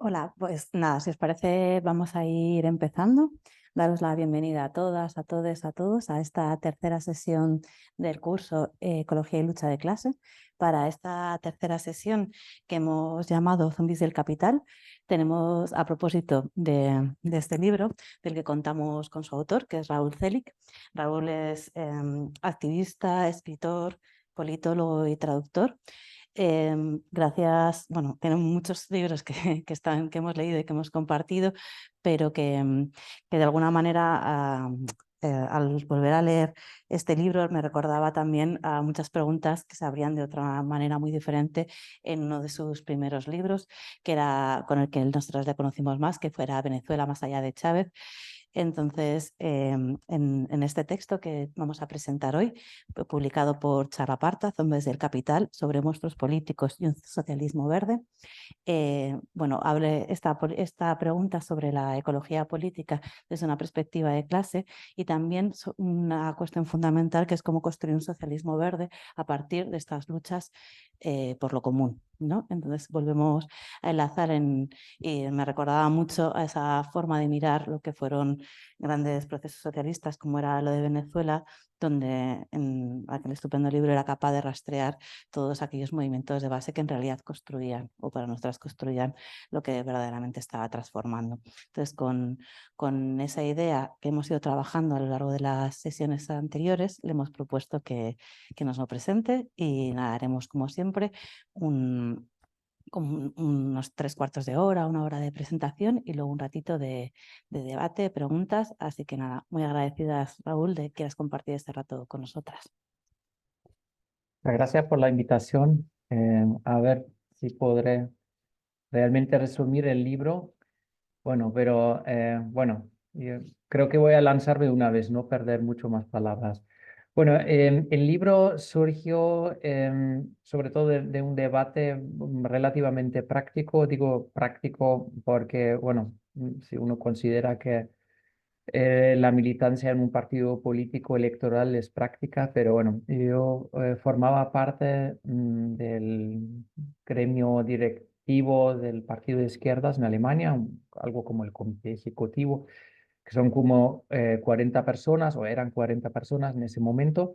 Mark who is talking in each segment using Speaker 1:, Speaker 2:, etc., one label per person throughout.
Speaker 1: Hola, pues nada, si os parece, vamos a ir empezando. Daros la bienvenida a todas, a todos, a todos a esta tercera sesión del curso Ecología y Lucha de Clase. Para esta tercera sesión que hemos llamado Zombies del Capital, tenemos a propósito de este libro del que contamos con su autor, que es Raúl Celic. Raúl es activista, escritor, politólogo y traductor. Gracias, bueno, tenemos muchos libros que hemos leído y que hemos compartido, pero que de alguna manera al volver a leer este libro me recordaba también a muchas preguntas que se abrían de otra manera muy diferente en uno de sus primeros libros, que era con el que nosotros le conocimos más, que fuera Venezuela más allá de Chávez. Entonces, en este texto que vamos a presentar hoy, publicado por Charraparta, Zombies del Capital, sobre monstruos políticos y un socialismo verde, bueno, hable esta pregunta sobre la ecología política desde una perspectiva de clase y también una cuestión fundamental que es cómo construir un socialismo verde a partir de estas luchas por lo común, ¿no? Entonces volvemos a enlazar y me recordaba mucho a esa forma de mirar lo que fueron grandes procesos socialistas como era lo de Venezuela, donde en aquel estupendo libro era capaz de rastrear todos aquellos movimientos de base que en realidad construían o para nosotras construían lo que verdaderamente estaba transformando. Entonces, con esa idea que hemos ido trabajando a lo largo de las sesiones anteriores, le hemos propuesto que nos lo presente y nada, haremos como siempre unos 3/4 de hora, 1 hora de presentación y luego un ratito de debate, preguntas. Así que nada, muy agradecidas, Raúl, de que quieras compartir este rato con nosotras.
Speaker 2: Gracias por la invitación. A ver si podré realmente resumir el libro. Bueno, pero bueno, yo creo que voy a lanzarme una vez, no perder mucho más palabras. Bueno, el libro surgió sobre todo de un debate relativamente práctico. Digo práctico porque, bueno, si uno considera que la militancia en un partido político electoral es práctica, pero bueno, yo formaba parte del gremio directivo del partido de izquierdas en Alemania, algo como el comité ejecutivo, que son como 40 personas o eran 40 personas en ese momento.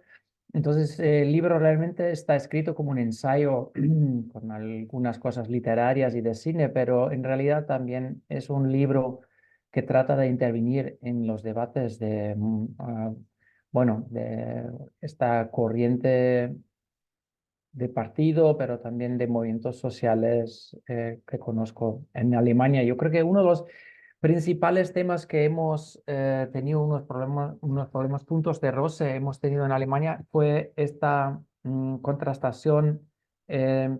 Speaker 2: Entonces, el libro realmente está escrito como un ensayo con algunas cosas literarias y de cine, pero en realidad también es un libro que trata de intervenir en los debates de, bueno, de esta corriente de partido, pero también de movimientos sociales que conozco en Alemania. Yo creo que uno de los principales temas que hemos tenido unos problemas, puntos de roce hemos tenido en Alemania fue esta contrastación eh,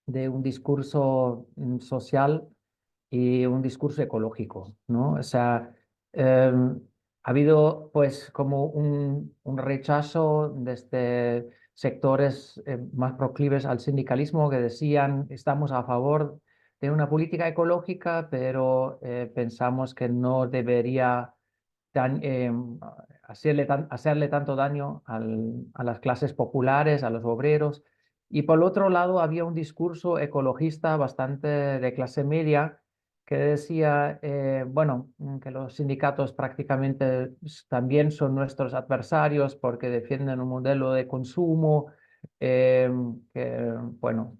Speaker 2: de un discurso social y un discurso ecológico, ¿no? O sea, ha habido pues como un rechazo desde sectores más proclives al sindicalismo que decían estamos a favor de una política ecológica, pero pensamos que no debería hacerle tanto daño a las clases populares, a los obreros. Y por el otro lado había un discurso ecologista bastante de clase media que decía, bueno, que los sindicatos prácticamente también son nuestros adversarios porque defienden un modelo de consumo que, bueno,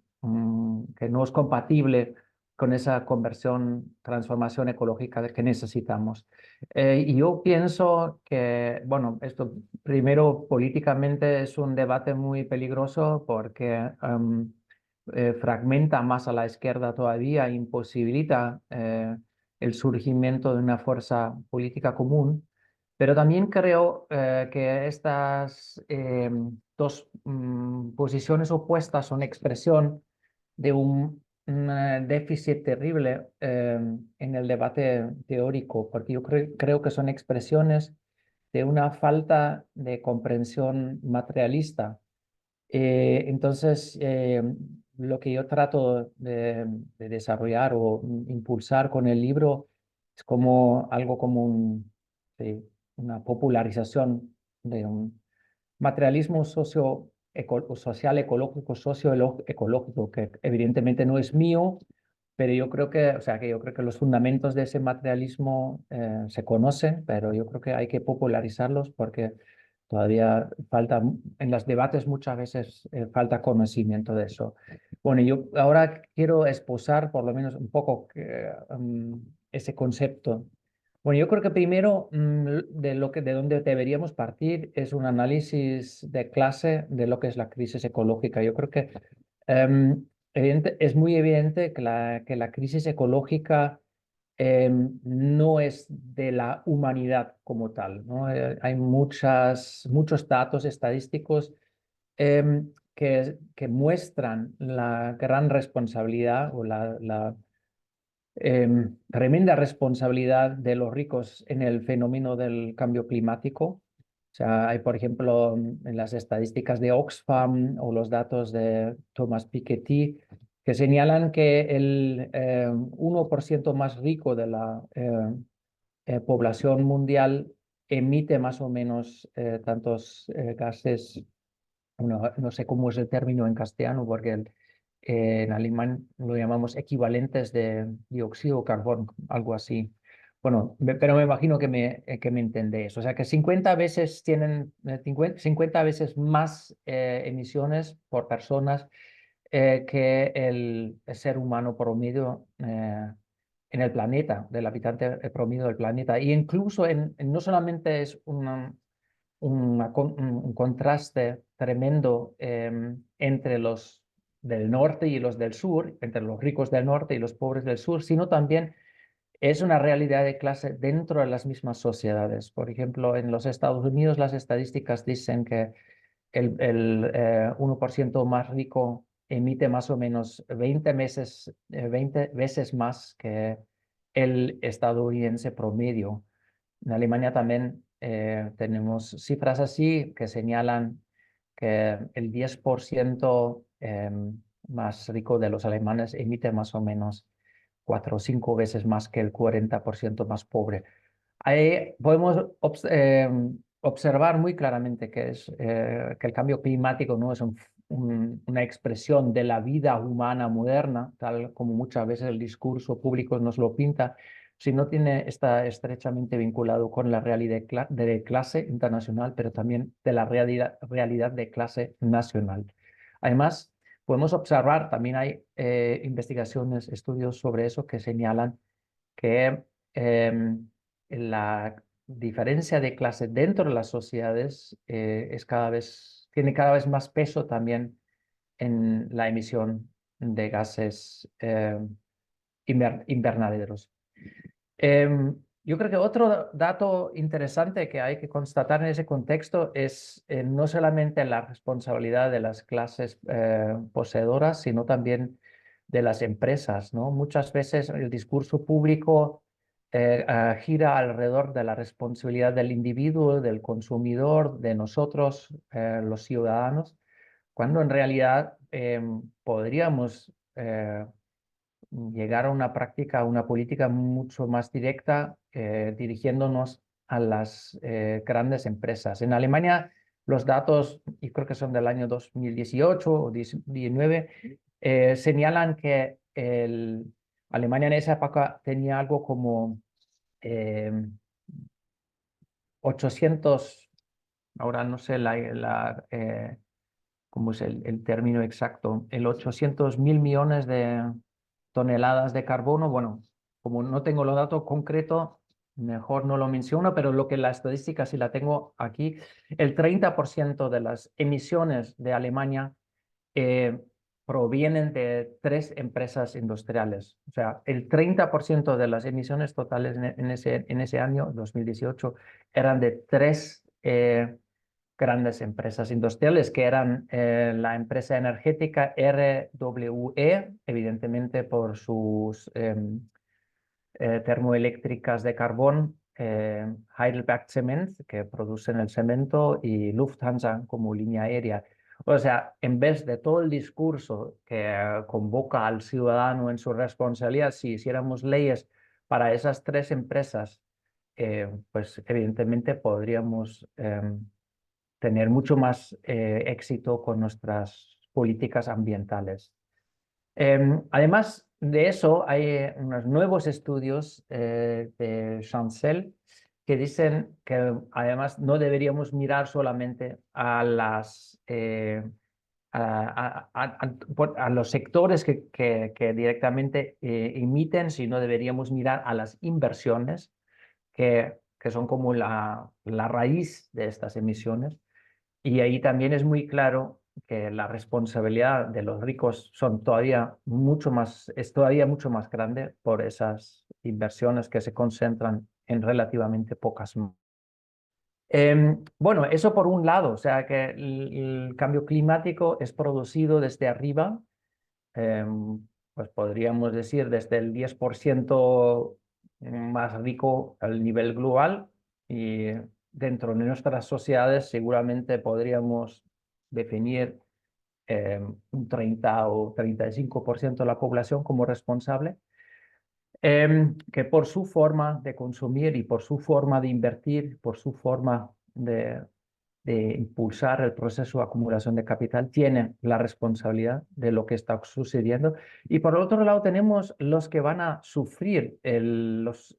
Speaker 2: que no es compatible con esa conversión, transformación ecológica que necesitamos. Y yo pienso que, bueno, esto primero políticamente es un debate muy peligroso porque fragmenta más a la izquierda todavía, imposibilita el surgimiento de una fuerza política común, pero también creo que estas dos posiciones opuestas son expresión de un déficit terrible en el debate teórico, porque yo creo que son expresiones de una falta de comprensión materialista. Entonces, lo que yo trato de desarrollar o impulsar con el libro es como algo como sí, una popularización de un materialismo social, ecológico, socioecológico, que evidentemente no es mío, pero yo creo que, o sea, que yo creo que los fundamentos de ese materialismo se conocen, pero yo creo que hay que popularizarlos porque todavía falta, en los debates muchas veces falta conocimiento de eso. Bueno, yo ahora quiero esposar por lo menos un poco ese concepto. Bueno, yo creo que primero de donde deberíamos partir es un análisis de clase de lo que es la crisis ecológica. Yo creo que em, es muy evidente que la crisis ecológica no es de la humanidad como tal, ¿no? Hay muchos datos estadísticos que muestran la gran responsabilidad o la tremenda responsabilidad de los ricos en el fenómeno del cambio climático. O sea, hay, por ejemplo, en las estadísticas de Oxfam o los datos de Thomas Piketty que señalan que el 1% más rico de la población mundial emite más o menos tantos gases, no sé cómo es el término en castellano, porque en alemán lo llamamos equivalentes de dióxido de carbono, algo así. Bueno, pero me imagino que me entendéis. O sea que 50 veces tienen 50 veces más emisiones por personas que el ser humano promedio en el planeta, del habitante promedio del planeta. Y incluso no solamente es un contraste tremendo entre los del norte y los del sur, entre los ricos del norte y los pobres del sur, sino también es una realidad de clase dentro de las mismas sociedades. Por ejemplo, en los Estados Unidos las estadísticas dicen que el 1% más rico emite más o menos 20 veces más que el estadounidense promedio. En Alemania también tenemos cifras así que señalan que el 10% más rico de los alemanes emite más o menos 4 o 5 veces más que el 40% más pobre. Ahí podemos observar muy claramente que el cambio climático no es una expresión de la vida humana moderna, tal como muchas veces el discurso público nos lo pinta, sino está estrechamente vinculado con la realidad de clase internacional, pero también de la realidad de clase nacional. Además, podemos observar, también hay investigaciones, estudios sobre eso que señalan que la diferencia de clase dentro de las sociedades tiene cada vez más peso también en la emisión de gases invernaderos. Yo creo que otro dato interesante que hay que constatar en ese contexto es no solamente la responsabilidad de las clases poseedoras, sino también de las empresas, ¿no? Muchas veces el discurso público gira alrededor de la responsabilidad del individuo, del consumidor, de nosotros, los ciudadanos, cuando en realidad podríamos llegar a una práctica, a una política mucho más directa, dirigiéndonos a las grandes empresas. En Alemania, los datos, y creo que son del año 2018 o 2019, señalan que Alemania en esa época tenía algo como 800, ahora no sé cómo es el término exacto, el 800.000 millones de toneladas de carbono. Bueno, como no tengo los datos concretos, mejor no lo menciono, pero lo que la estadística sí la tengo aquí, el 30% de las emisiones de Alemania eh, provienen de 3 empresas industriales. O sea, el 30% de las emisiones totales en ese año, 2018, eran de 3 grandes empresas industriales, que eran la empresa energética RWE, evidentemente por sus termoeléctricas de carbón, Heidelberg Cement, que producen el cemento, y Lufthansa como línea aérea. O sea, en vez de todo el discurso que convoca al ciudadano en su responsabilidad, si hiciéramos leyes para esas 3 empresas, pues evidentemente podríamos tener mucho más éxito con nuestras políticas ambientales. Además de eso, hay unos nuevos estudios de Chancel que dicen que además no deberíamos mirar solamente a a los sectores que directamente emiten, sino deberíamos mirar a las inversiones que son como la raíz de estas emisiones. Y ahí también es muy claro que la responsabilidad de los ricos es todavía mucho más grande por esas inversiones que se concentran en relativamente pocas manos. Bueno, eso por un lado, o sea que el cambio climático es producido desde arriba, pues podríamos decir desde el 10% más rico al nivel global, y dentro de nuestras sociedades seguramente podríamos definir un 30 o 35% de la población como responsable, que por su forma de consumir y por su forma de invertir, por su forma de impulsar el proceso de acumulación de capital, tienen la responsabilidad de lo que está sucediendo. Y por otro lado tenemos los que van a sufrir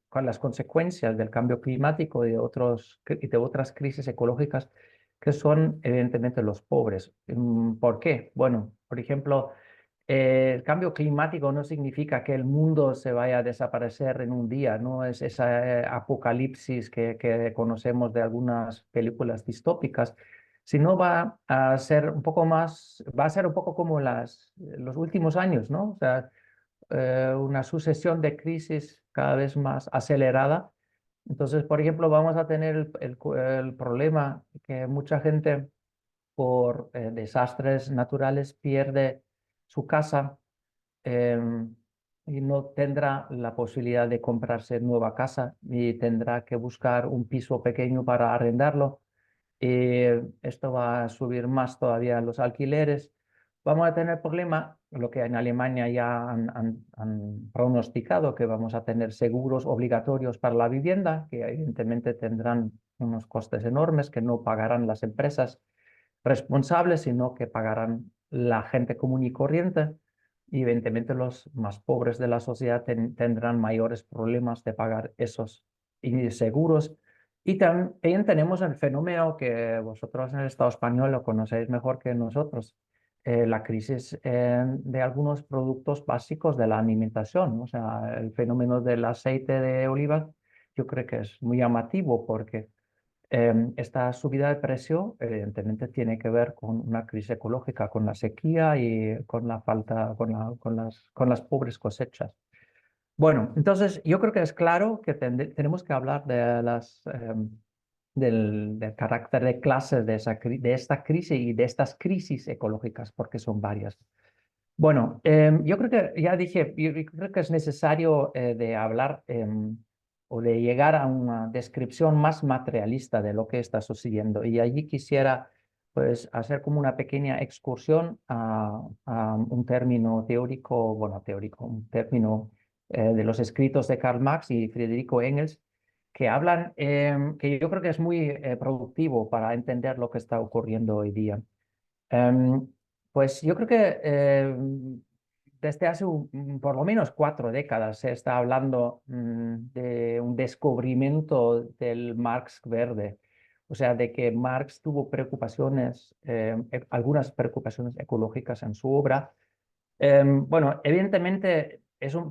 Speaker 2: con las consecuencias del cambio climático y de otras crisis ecológicas, que son evidentemente los pobres. ¿Por qué? Bueno, por ejemplo, el cambio climático no significa que el mundo se vaya a desaparecer en un día, no es esa apocalipsis que conocemos de algunas películas distópicas, sino va a ser un poco va a ser un poco como los últimos años, ¿no? O sea, una sucesión de crisis cada vez más acelerada. Entonces, por ejemplo, vamos a tener el problema que mucha gente por desastres naturales pierde su casa, em, y no tendrá la posibilidad de comprarse nueva casa y tendrá que buscar un piso pequeño para arrendarlo. Y esto va a subir más todavía los alquileres. Vamos a tener problema, lo que en Alemania ya han pronosticado, que vamos a tener seguros obligatorios para la vivienda, que evidentemente tendrán unos costes enormes que no pagarán las empresas responsables, sino que pagarán la gente común y corriente. Y evidentemente los más pobres de la sociedad tendrán mayores problemas de pagar esos seguros. Y también tenemos el fenómeno que vosotros en el Estado español lo conocéis mejor que nosotros, la crisis de algunos productos básicos de la alimentación, ¿no? O sea, el fenómeno del aceite de oliva, yo creo que es muy llamativo porque esta subida de precio evidentemente tiene que ver con una crisis ecológica, con la sequía y con la falta, con las pobres cosechas. Bueno, entonces yo creo que es claro que tenemos que hablar del carácter de clases de esta crisis y de estas crisis ecológicas, porque son varias. Bueno, yo creo que ya dije, yo creo que es necesario de hablar o de llegar a una descripción más materialista de lo que está sucediendo. Y allí quisiera pues hacer como una pequeña excursión a un término teórico, bueno, teórico, un término de los escritos de Karl Marx y Friedrich Engels, que hablan, que yo creo que es muy productivo para entender lo que está ocurriendo hoy día. Em, pues yo creo que desde hace por lo menos 4 décadas se está hablando de un descubrimiento del Marx verde. O sea, de que Marx tuvo preocupaciones, algunas preocupaciones ecológicas en su obra. Bueno, evidentemente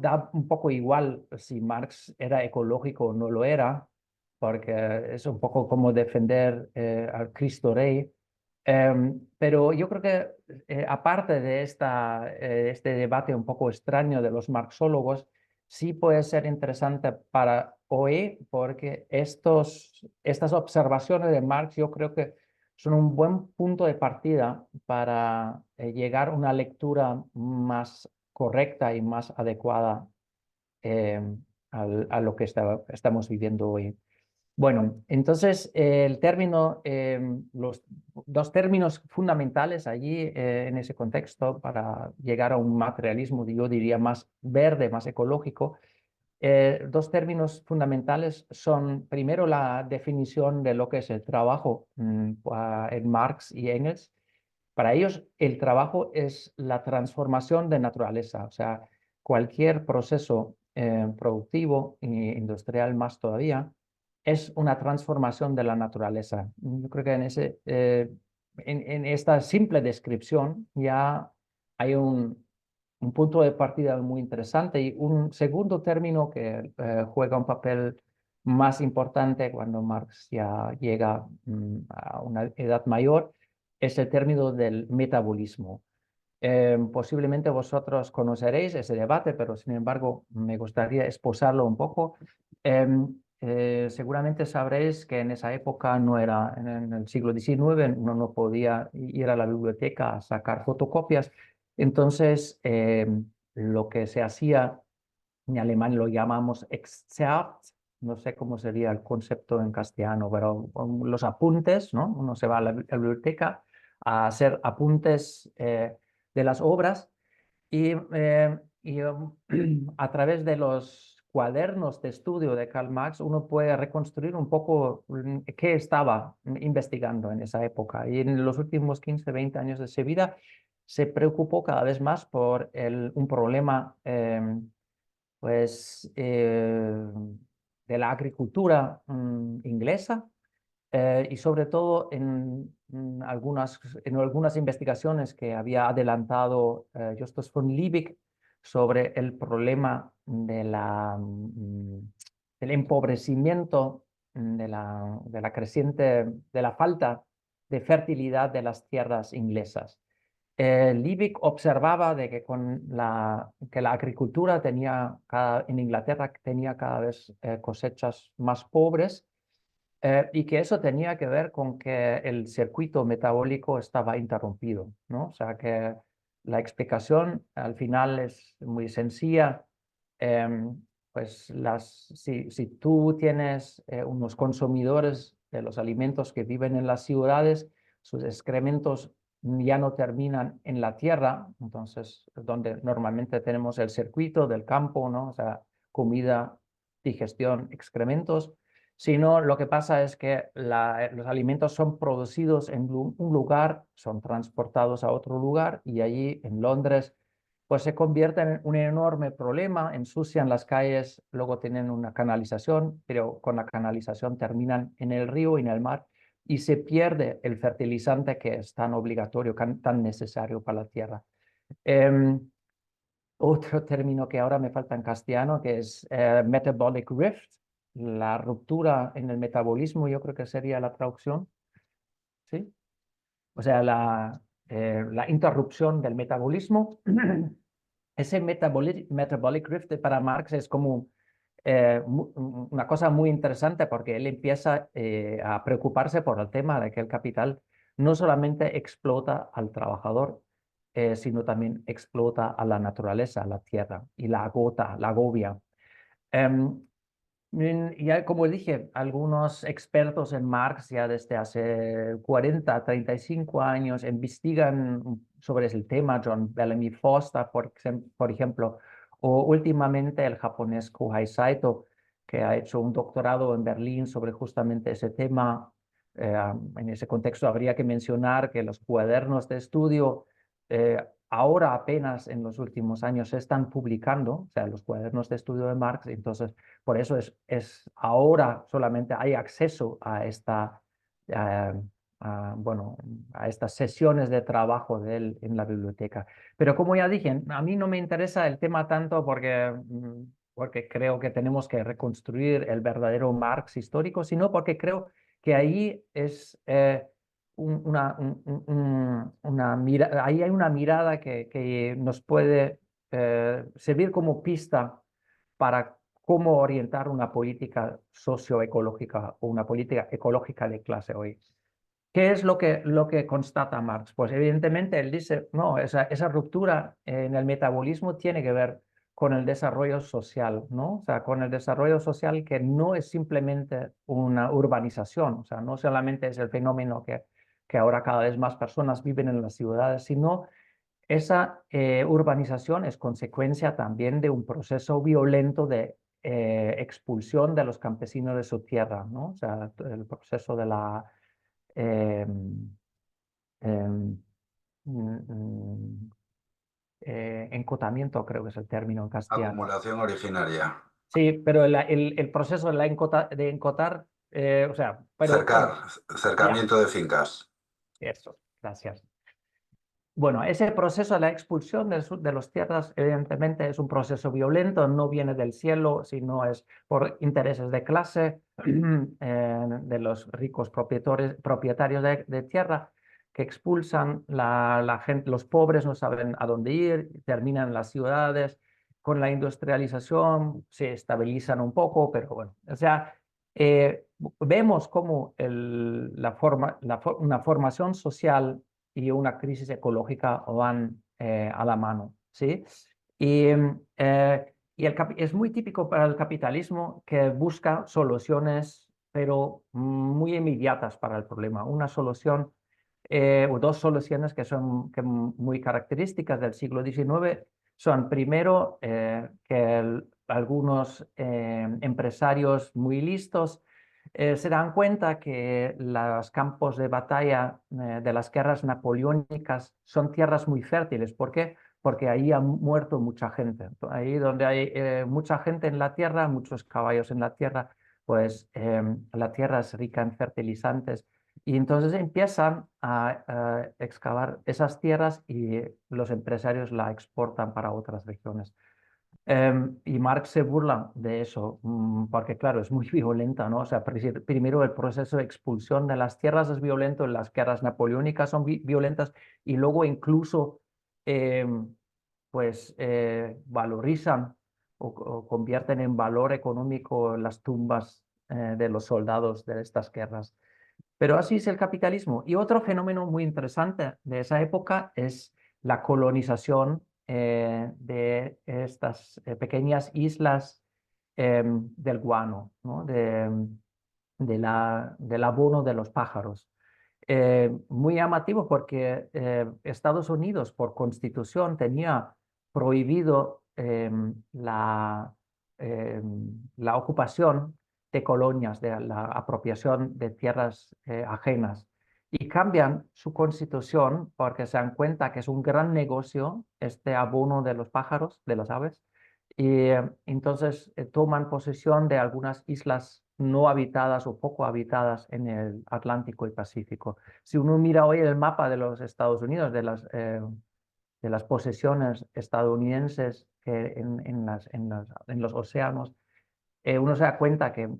Speaker 2: da un poco igual si Marx era ecológico o no lo era, porque es un poco como defender al Cristo Rey. Pero yo creo que aparte de este debate un poco extraño de los marxólogos, sí puede ser interesante para hoy, porque estas observaciones de Marx yo creo que son un buen punto de partida para llegar a una lectura más correcta y más adecuada eh, a lo que estamos viviendo hoy. Bueno, entonces los dos términos fundamentales allí en ese contexto para llegar a un materialismo, yo diría, más verde, más ecológico. Dos términos fundamentales son, primero, la definición de lo que es el trabajo en Marx y Engels, Para ellos el trabajo es la transformación de naturaleza, o sea, cualquier proceso productivo e industrial más todavía es una transformación de la naturaleza. Yo creo que en esta simple descripción ya hay un punto de partida muy interesante y un segundo término que juega un papel más importante cuando Marx ya llega a una edad mayor es el término del metabolismo. Posiblemente vosotros conoceréis ese debate, pero sin embargo me gustaría esposarlo un poco. Seguramente sabréis que en esa época no era, en el siglo XIX, uno no podía ir a la biblioteca a sacar fotocopias. Entonces, lo que se hacía, en alemán lo llamamos Excerpt, no sé cómo sería el concepto en castellano, pero los apuntes, ¿no? Uno se va a la biblioteca a hacer apuntes de las obras y a través de los cuadernos de estudio de Karl Marx uno puede reconstruir un poco qué estaba investigando en esa época. Y en los últimos 15, 20 años de su vida se preocupó cada vez más por un problema pues, de la agricultura inglesa y sobre todo en algunas investigaciones que había adelantado Justus von Liebig sobre el problema del empobrecimiento, de la falta de fertilidad de las tierras inglesas. Liebig observaba de que la agricultura en Inglaterra tenía cada vez cosechas más pobres y que eso tenía que ver con que el circuito metabólico estaba interrumpido, ¿no? O sea que la explicación al final es muy sencilla. Pues si tú tienes unos consumidores de los alimentos que viven en las ciudades, sus excrementos ya no terminan en la tierra, entonces donde normalmente tenemos el circuito del campo, ¿no? O sea, comida, digestión, excrementos, sino lo que pasa es que los alimentos son producidos en un lugar, son transportados a otro lugar y allí en Londres pues se convierten en un enorme problema, ensucian las calles, luego tienen una canalización, pero con la canalización terminan en el río y en el mar y se pierde el fertilizante que es tan obligatorio, tan necesario para la tierra. Otro término que ahora me falta en castellano, que es metabolic rift, la ruptura en el metabolismo, yo creo que sería la traducción, ¿sí? O sea, la interrupción del metabolismo. Ese metabolic rift para Marx es como una cosa muy interesante porque él empieza a preocuparse por el tema de que el capital no solamente explota al trabajador, sino también explota a la naturaleza, a la tierra, y la agota, la agobia. Em, ya como dije, algunos expertos en Marx ya desde hace 40, 35 años investigan sobre ese tema, John Bellamy Foster, por ejemplo, o últimamente el japonés Kohei Saito, que ha hecho un doctorado en Berlín sobre justamente ese tema. En ese contexto habría que mencionar que los cuadernos de estudio ahora apenas en los últimos años se están publicando, o sea, los cuadernos de estudio de Marx, entonces por eso es ahora solamente hay acceso a bueno, a estas sesiones de trabajo de él en la biblioteca. Pero como ya dije, a mí no me interesa el tema tanto porque creo que tenemos que reconstruir el verdadero Marx histórico, sino porque creo que ahí es ahí hay una mirada que nos puede servir como pista para cómo orientar una política socioecológica o una política ecológica de clase hoy. ¿Qué es lo que constata Marx? Pues evidentemente él dice, no, esa ruptura en el metabolismo tiene que ver con el desarrollo social, ¿no? O sea, con el desarrollo social que no es simplemente una urbanización, o sea, no solamente es el fenómeno que ahora cada vez más personas viven en las ciudades, sino esa urbanización es consecuencia también de un proceso violento de expulsión de los campesinos de su tierra, ¿no? O sea, el proceso de la eh, encotamiento, creo que es el término en castellano.
Speaker 3: Acumulación originaria.
Speaker 2: Sí, pero el proceso de, de encotar, o sea, pero bueno, ya,
Speaker 3: Cercamiento de fincas.
Speaker 2: eso, gracias. Bueno, ese proceso de la expulsión de las tierras, evidentemente, es un proceso violento, no viene del cielo, sino es por intereses de clase de los ricos propietarios de tierra que expulsan la gente, los pobres no saben a dónde ir, terminan en las ciudades, con la industrialización se estabilizan un poco, pero bueno, o sea, vemos cómo una formación social y una crisis ecológica van a la mano, ¿sí? Y, es muy típico para el capitalismo que busca soluciones, pero muy inmediatas para el problema. Una solución o dos soluciones que son muy características del siglo XIX son, primero, que algunos empresarios muy listos se dan cuenta que los campos de batalla de las guerras napoleónicas son tierras muy fértiles. ¿Por qué? Porque ahí ha muerto mucha gente. Ahí donde hay mucha gente en la tierra, muchos caballos en la tierra, pues la tierra es rica en fertilizantes. Y entonces empiezan a excavar esas tierras y los empresarios la exportan para otras regiones. Y Marx se burla de eso, porque claro, es muy violenta, ¿no? O sea, primero el proceso de expulsión de las tierras es violento, las guerras napoleónicas son violentas, y luego incluso, pues, valorizan o convierten en valor económico las tumbas de los soldados de estas guerras. Pero así es el capitalismo. Y otro fenómeno muy interesante de esa época es la colonización de estas pequeñas islas del guano, ¿no? Del abono de los pájaros. Muy llamativo porque Estados Unidos, por constitución, tenía prohibido la ocupación de colonias, de la apropiación de tierras ajenas. Y cambian su constitución porque se dan cuenta que es un gran negocio este abono de los pájaros, de las aves, y entonces toman posesión de algunas islas no habitadas o poco habitadas en el Atlántico y Pacífico. Si uno mira hoy el mapa de los Estados Unidos, de las posesiones estadounidenses en los océanos, uno se da cuenta que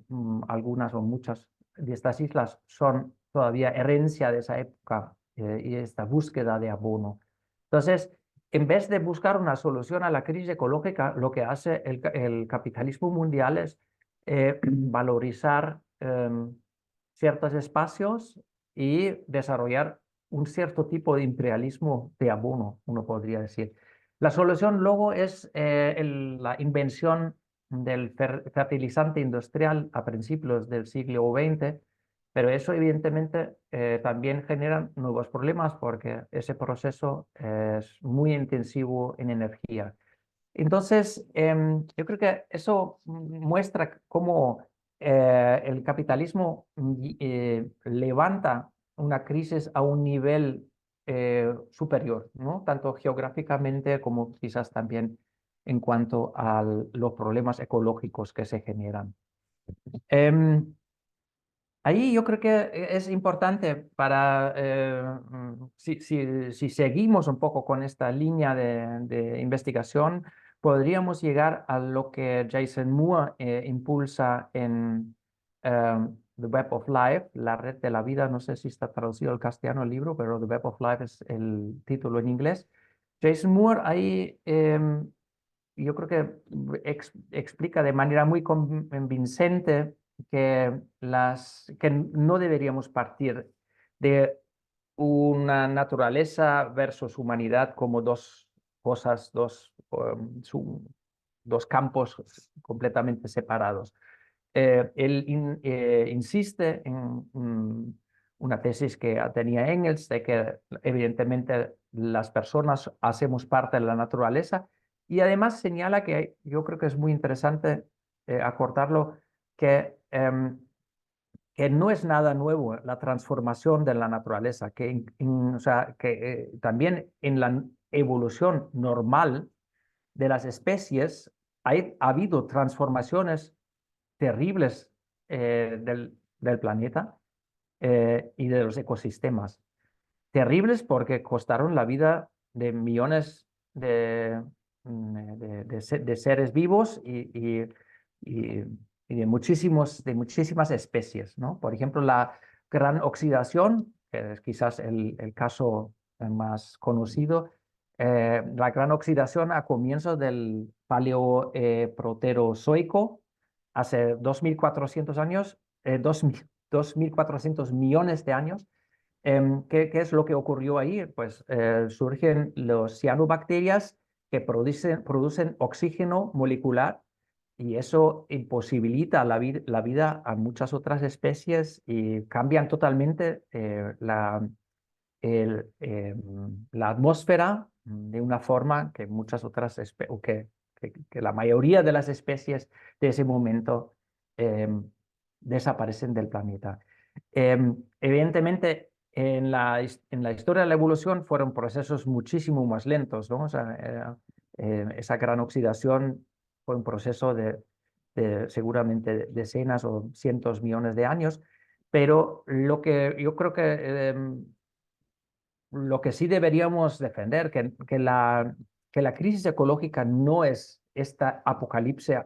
Speaker 2: algunas o muchas de estas islas son todavía herencia de esa época y esta búsqueda de abono. Entonces, en vez de buscar una solución a la crisis ecológica, lo que hace el capitalismo mundial es valorizar ciertos espacios y desarrollar un cierto tipo de imperialismo de abono, uno podría decir. La solución luego es la invención del fertilizante industrial a principios del siglo XX, pero eso evidentemente también genera nuevos problemas porque ese proceso es muy intensivo en energía. Entonces, yo creo que eso muestra cómo el capitalismo levanta una crisis a un nivel superior, ¿no? Tanto geográficamente como quizás también en cuanto a los problemas ecológicos que se generan. Ahí yo creo que es importante para, si seguimos un poco con esta línea de investigación, podríamos llegar a lo que Jason Moore impulsa en The Web of Life, la red de la vida. No sé si está traducido al castellano el libro, pero The Web of Life es el título en inglés. Jason Moore ahí yo creo que explica de manera muy convincente que no deberíamos partir de una naturaleza versus humanidad como dos cosas, dos campos completamente separados. Él insiste en una tesis que tenía Engels de que evidentemente las personas hacemos parte de la naturaleza, y además señala que yo creo que es muy interesante acordarlo, que que no es nada nuevo la transformación de la naturaleza, o sea, que también en la evolución normal de las especies ha habido transformaciones terribles del planeta y de los ecosistemas. Terribles porque costaron la vida de millones de seres vivos y de muchísimas especies, ¿no? Por ejemplo, la gran oxidación, que es quizás el caso más conocido, la gran oxidación a comienzos del Paleoproterozoico, hace 2.400 años, 2.400 millones de años. ¿Qué es lo que ocurrió ahí? Pues surgen los cianobacterias que producen oxígeno molecular y eso imposibilita la vida a muchas otras especies y cambian totalmente la atmósfera de una forma que muchas otras que la mayoría de las especies de ese momento desaparecen del planeta. Evidentemente, en la historia de la evolución fueron procesos muchísimo más lentos, ¿no? O sea, esa gran oxidación fue un proceso de seguramente decenas o cientos millones de años, pero lo que yo creo que lo que sí deberíamos defender, que la crisis ecológica no es esta apocalipsis,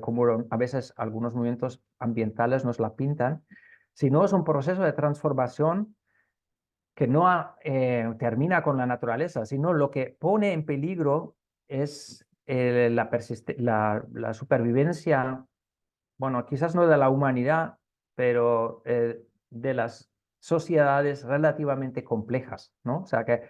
Speaker 2: como a veces algunos movimientos ambientales nos la pintan, sino es un proceso de transformación que no termina con la naturaleza, sino lo que pone en peligro es la supervivencia, bueno, quizás no de la humanidad, pero de las sociedades relativamente complejas, ¿no? O sea que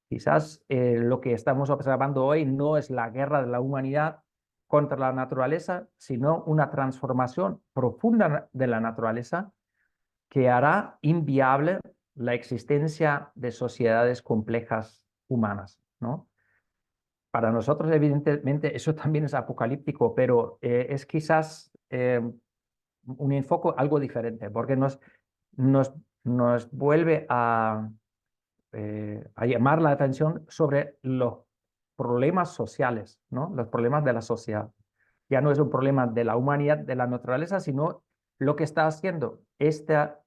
Speaker 2: quizás lo que estamos observando hoy no es la guerra de la humanidad contra la naturaleza, sino una transformación profunda de la naturaleza que hará inviable la existencia de sociedades complejas humanas, ¿no? Para nosotros, evidentemente, eso también es apocalíptico, pero es quizás un enfoque algo diferente, porque nos, nos vuelve a llamar la atención sobre los problemas sociales, ¿no? Los problemas de la sociedad. Ya no es un problema de la humanidad, de la naturaleza, sino lo que está haciendo esta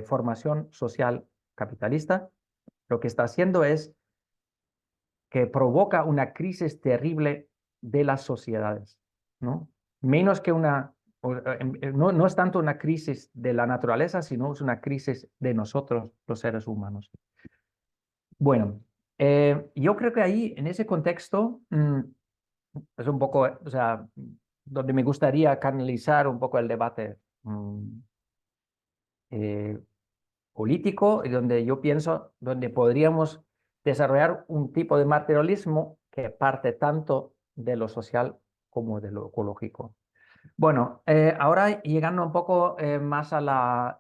Speaker 2: formación social capitalista, lo que está haciendo es que provoca una crisis terrible de las sociedades, ¿no? Menos que no es tanto una crisis de la naturaleza, sino es una crisis de nosotros, los seres humanos. Bueno, yo creo que ahí, en ese contexto, es un poco, o sea, donde me gustaría canalizar un poco el debate eh, político y donde yo pienso, donde podríamos desarrollar un tipo de materialismo que parte tanto de lo social como de lo ecológico. Bueno, ahora llegando un poco más a la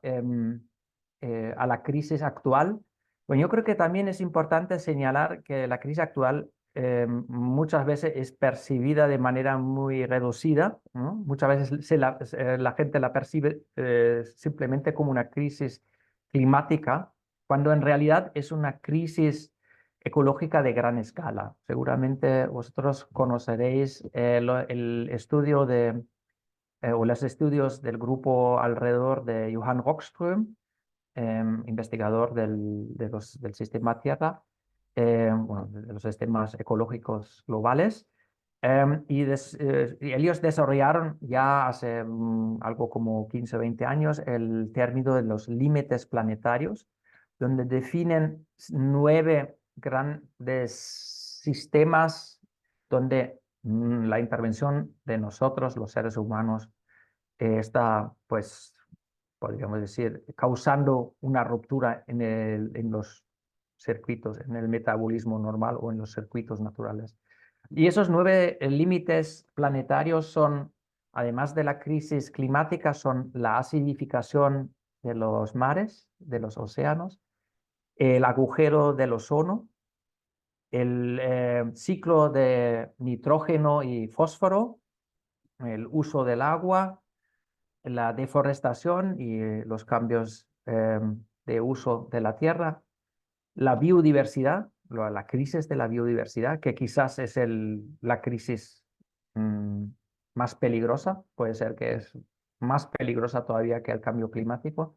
Speaker 2: crisis actual, bueno, yo creo que también es importante señalar que la crisis actual muchas veces es percibida de manera muy reducida, ¿no? Muchas veces la gente la percibe simplemente como una crisis climática, cuando en realidad es una crisis ecológica de gran escala. Seguramente vosotros conoceréis el estudio o los estudios del grupo alrededor de Johan Rockström, investigador del sistema Tierra, bueno, de los sistemas ecológicos globales. Y ellos desarrollaron ya hace algo como 15 o 20 años el término de los límites planetarios, donde definen 9 grandes sistemas donde la intervención de nosotros, los seres humanos, está, pues, podríamos decir, causando una ruptura en los circuitos, en el metabolismo normal o en los circuitos naturales. Y esos 9 límites planetarios son, además de la crisis climática, son la acidificación de los mares, de los océanos, el agujero del ozono, el ciclo de nitrógeno y fósforo, el uso del agua, la deforestación y los cambios de uso de la tierra, la biodiversidad, la crisis de la biodiversidad, que quizás es la crisis mm, más peligrosa, puede ser que es más peligrosa todavía que el cambio climático,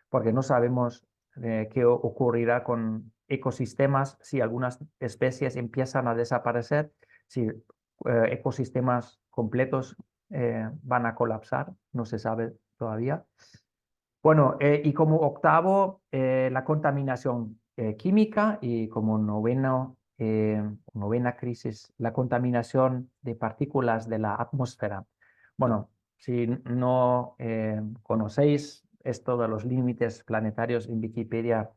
Speaker 2: porque no sabemos qué ocurrirá con ecosistemas si algunas especies empiezan a desaparecer, si ecosistemas completos van a colapsar, no se sabe todavía. Bueno, y como octavo, la contaminación química y como novena crisis, la contaminación de partículas de la atmósfera. Bueno, si no conocéis esto de los límites planetarios en Wikipedia,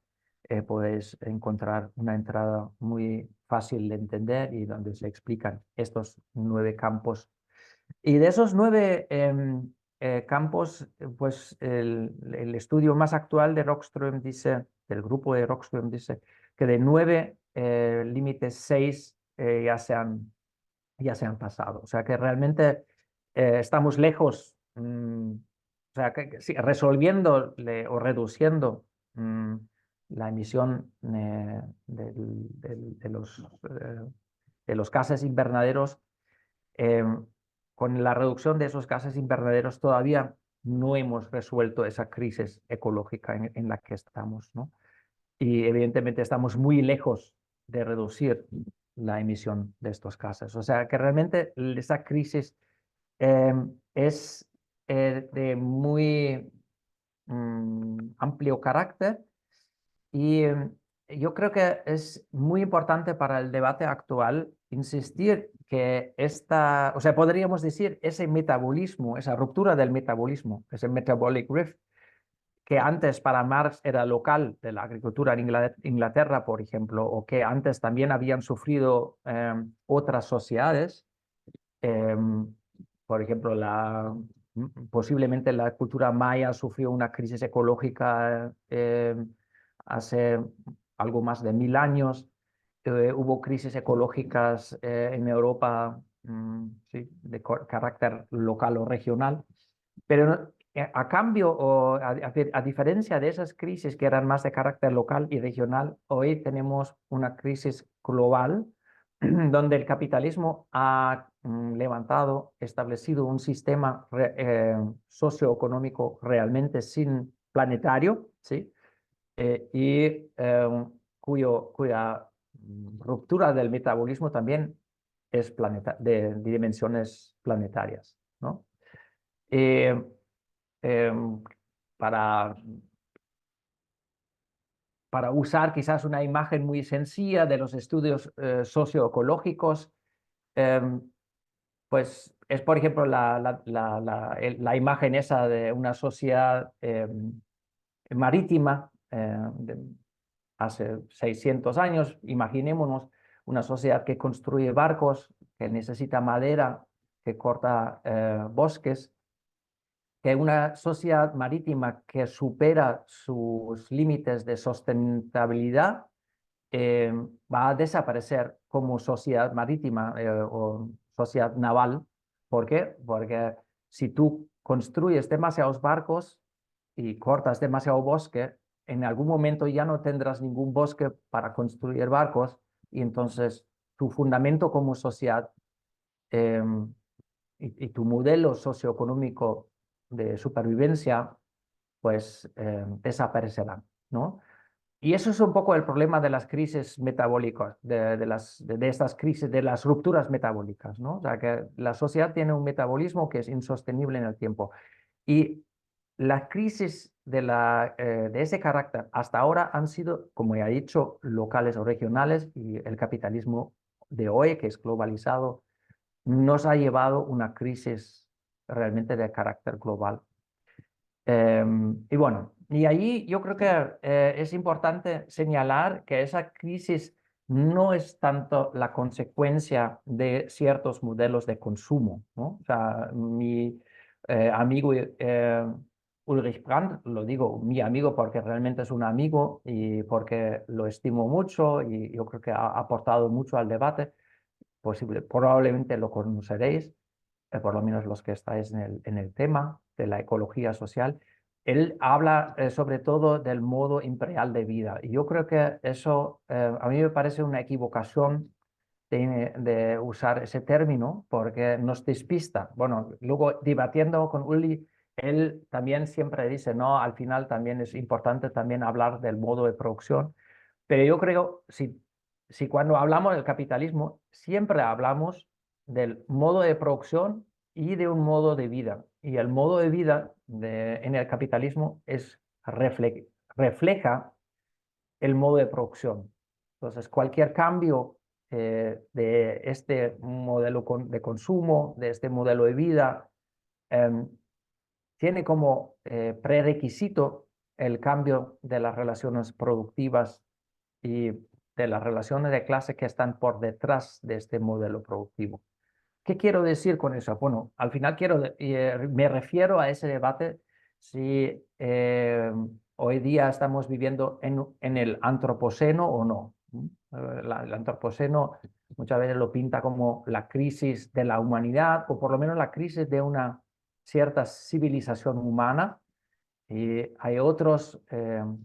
Speaker 2: podéis encontrar una entrada muy fácil de entender y donde se explican estos 9 campos. Y de esos 9 campos, pues el estudio más actual de Rockström dice, del grupo de Rockström dice, que de 9 límites, 6 ya se han pasado. O sea que realmente estamos lejos, o sea, sí, resolviendo o reduciendo la emisión de los gases invernaderos. Con la reducción de esos gases invernaderos todavía no hemos resuelto esa crisis ecológica en la que estamos, ¿no? Y evidentemente estamos muy lejos de reducir la emisión de estos gases. O sea que realmente esa crisis es de muy amplio carácter y yo creo que es muy importante para el debate actual insistir que o sea, podríamos decir, ese metabolismo, esa ruptura del metabolismo, ese metabolic rift, que antes para Marx era local de la agricultura en Inglaterra, por ejemplo, o que antes también habían sufrido otras sociedades, por ejemplo, posiblemente la cultura maya sufrió una crisis ecológica hace algo más de 1000 años. Hubo crisis ecológicas en Europa, sí, de carácter local o regional. Pero a cambio, o a diferencia de esas crisis que eran más de carácter local y regional, hoy tenemos una crisis global donde el capitalismo ha levantado, establecido un sistema socioeconómico realmente sin planetario, ¿sí? Y cuya ruptura del metabolismo también es de dimensiones planetarias, ¿no? Eh, em, para, para usar quizás una imagen muy sencilla de los estudios socioecológicos, em, pues es, por ejemplo, la imagen esa de una sociedad marítima hace 600 años. Imaginémonos una sociedad que construye barcos, que necesita madera, que corta bosques, que una sociedad marítima que supera sus límites de sustentabilidad va a desaparecer como sociedad marítima o sociedad naval. ¿Por qué? Porque si tú construyes demasiados barcos y cortas demasiado bosque, en algún momento ya no tendrás ningún bosque para construir barcos y entonces tu fundamento como sociedad eh, y tu modelo socioeconómico de supervivencia pues desaparecerán, ¿no? Y eso es un poco el problema de las crisis metabólicas, de estas crisis, de las rupturas metabólicas, ¿no? O sea, que la sociedad tiene un metabolismo que es insostenible en el tiempo. Y las crisis de ese carácter hasta ahora han sido, como ya he dicho, locales o regionales, y el capitalismo de hoy, que es globalizado, nos ha llevado una crisis realmente de carácter global. Y bueno, y allí yo creo que es importante señalar que esa crisis no es tanto la consecuencia de ciertos modelos de consumo, ¿no? O sea, mi amigo Ulrich Brandt, lo digo mi amigo porque realmente es un amigo y porque lo estimo mucho y yo creo que ha aportado mucho al debate, probablemente lo conoceréis. por lo menos los que estáis en el tema de la ecología social, él habla sobre todo del modo imperial de vida. Y yo creo que eso a mí me parece una equivocación de usar ese término porque nos despista. Bueno, luego debatiendo con Uli, él también siempre dice, no, al final también es importante también hablar del modo de producción, pero yo creo, si cuando hablamos del capitalismo, siempre hablamos del modo de producción y de un modo de vida. Y el modo de vida en el capitalismo refleja el modo de producción. Entonces, cualquier cambio de este modelo de consumo, de este modelo de vida, tiene como prerequisito el cambio de las relaciones productivas y de las relaciones de clase que están por detrás de este modelo productivo. ¿Qué quiero decir con eso? Bueno, al final me refiero a ese debate si hoy día estamos viviendo en el antropoceno o no. El antropoceno muchas veces lo pinta como la crisis de la humanidad o por lo menos la crisis de una cierta civilización humana. Y hay otros,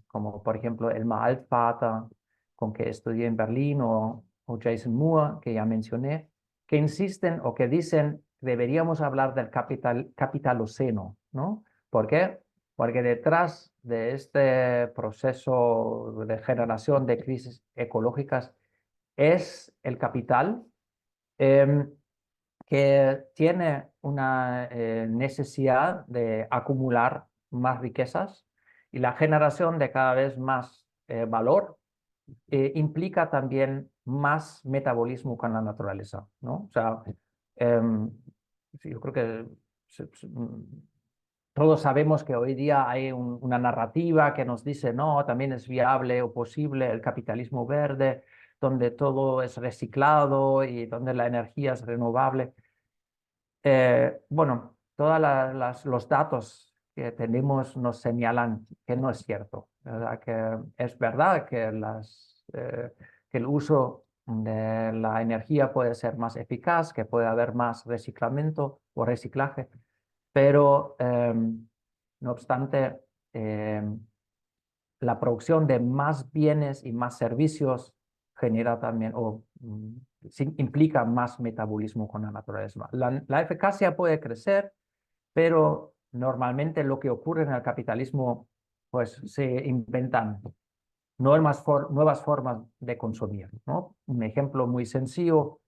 Speaker 2: como por ejemplo Elmar Altvater, con que estudié en Berlín, o Jason Moore, que ya mencioné, que insisten o que dicen que deberíamos hablar del capitaloceno, ¿no? ¿Por qué? Porque detrás de este proceso de generación de crisis ecológicas es el capital, eh, que tiene una necesidad de acumular más riquezas y la generación de cada vez más valor implica también más metabolismo con la naturaleza, ¿no? O sea, sí, yo creo que todos sabemos que hoy día hay una narrativa que nos dice, no, también es viable o posible el capitalismo verde, donde todo es reciclado y donde la energía es renovable. Bueno, todos los datos que tenemos nos señalan que no es cierto, ¿verdad? Que es verdad que, que el uso de la energía puede ser más eficaz, que puede haber más reciclamiento o reciclaje, pero no obstante, la producción de más bienes y más servicios genera también implica más metabolismo con la naturaleza. La eficacia puede crecer, pero normalmente lo que ocurre en el capitalismo, pues se inventan nuevas formas de consumir, ¿no? Un ejemplo muy sencillo,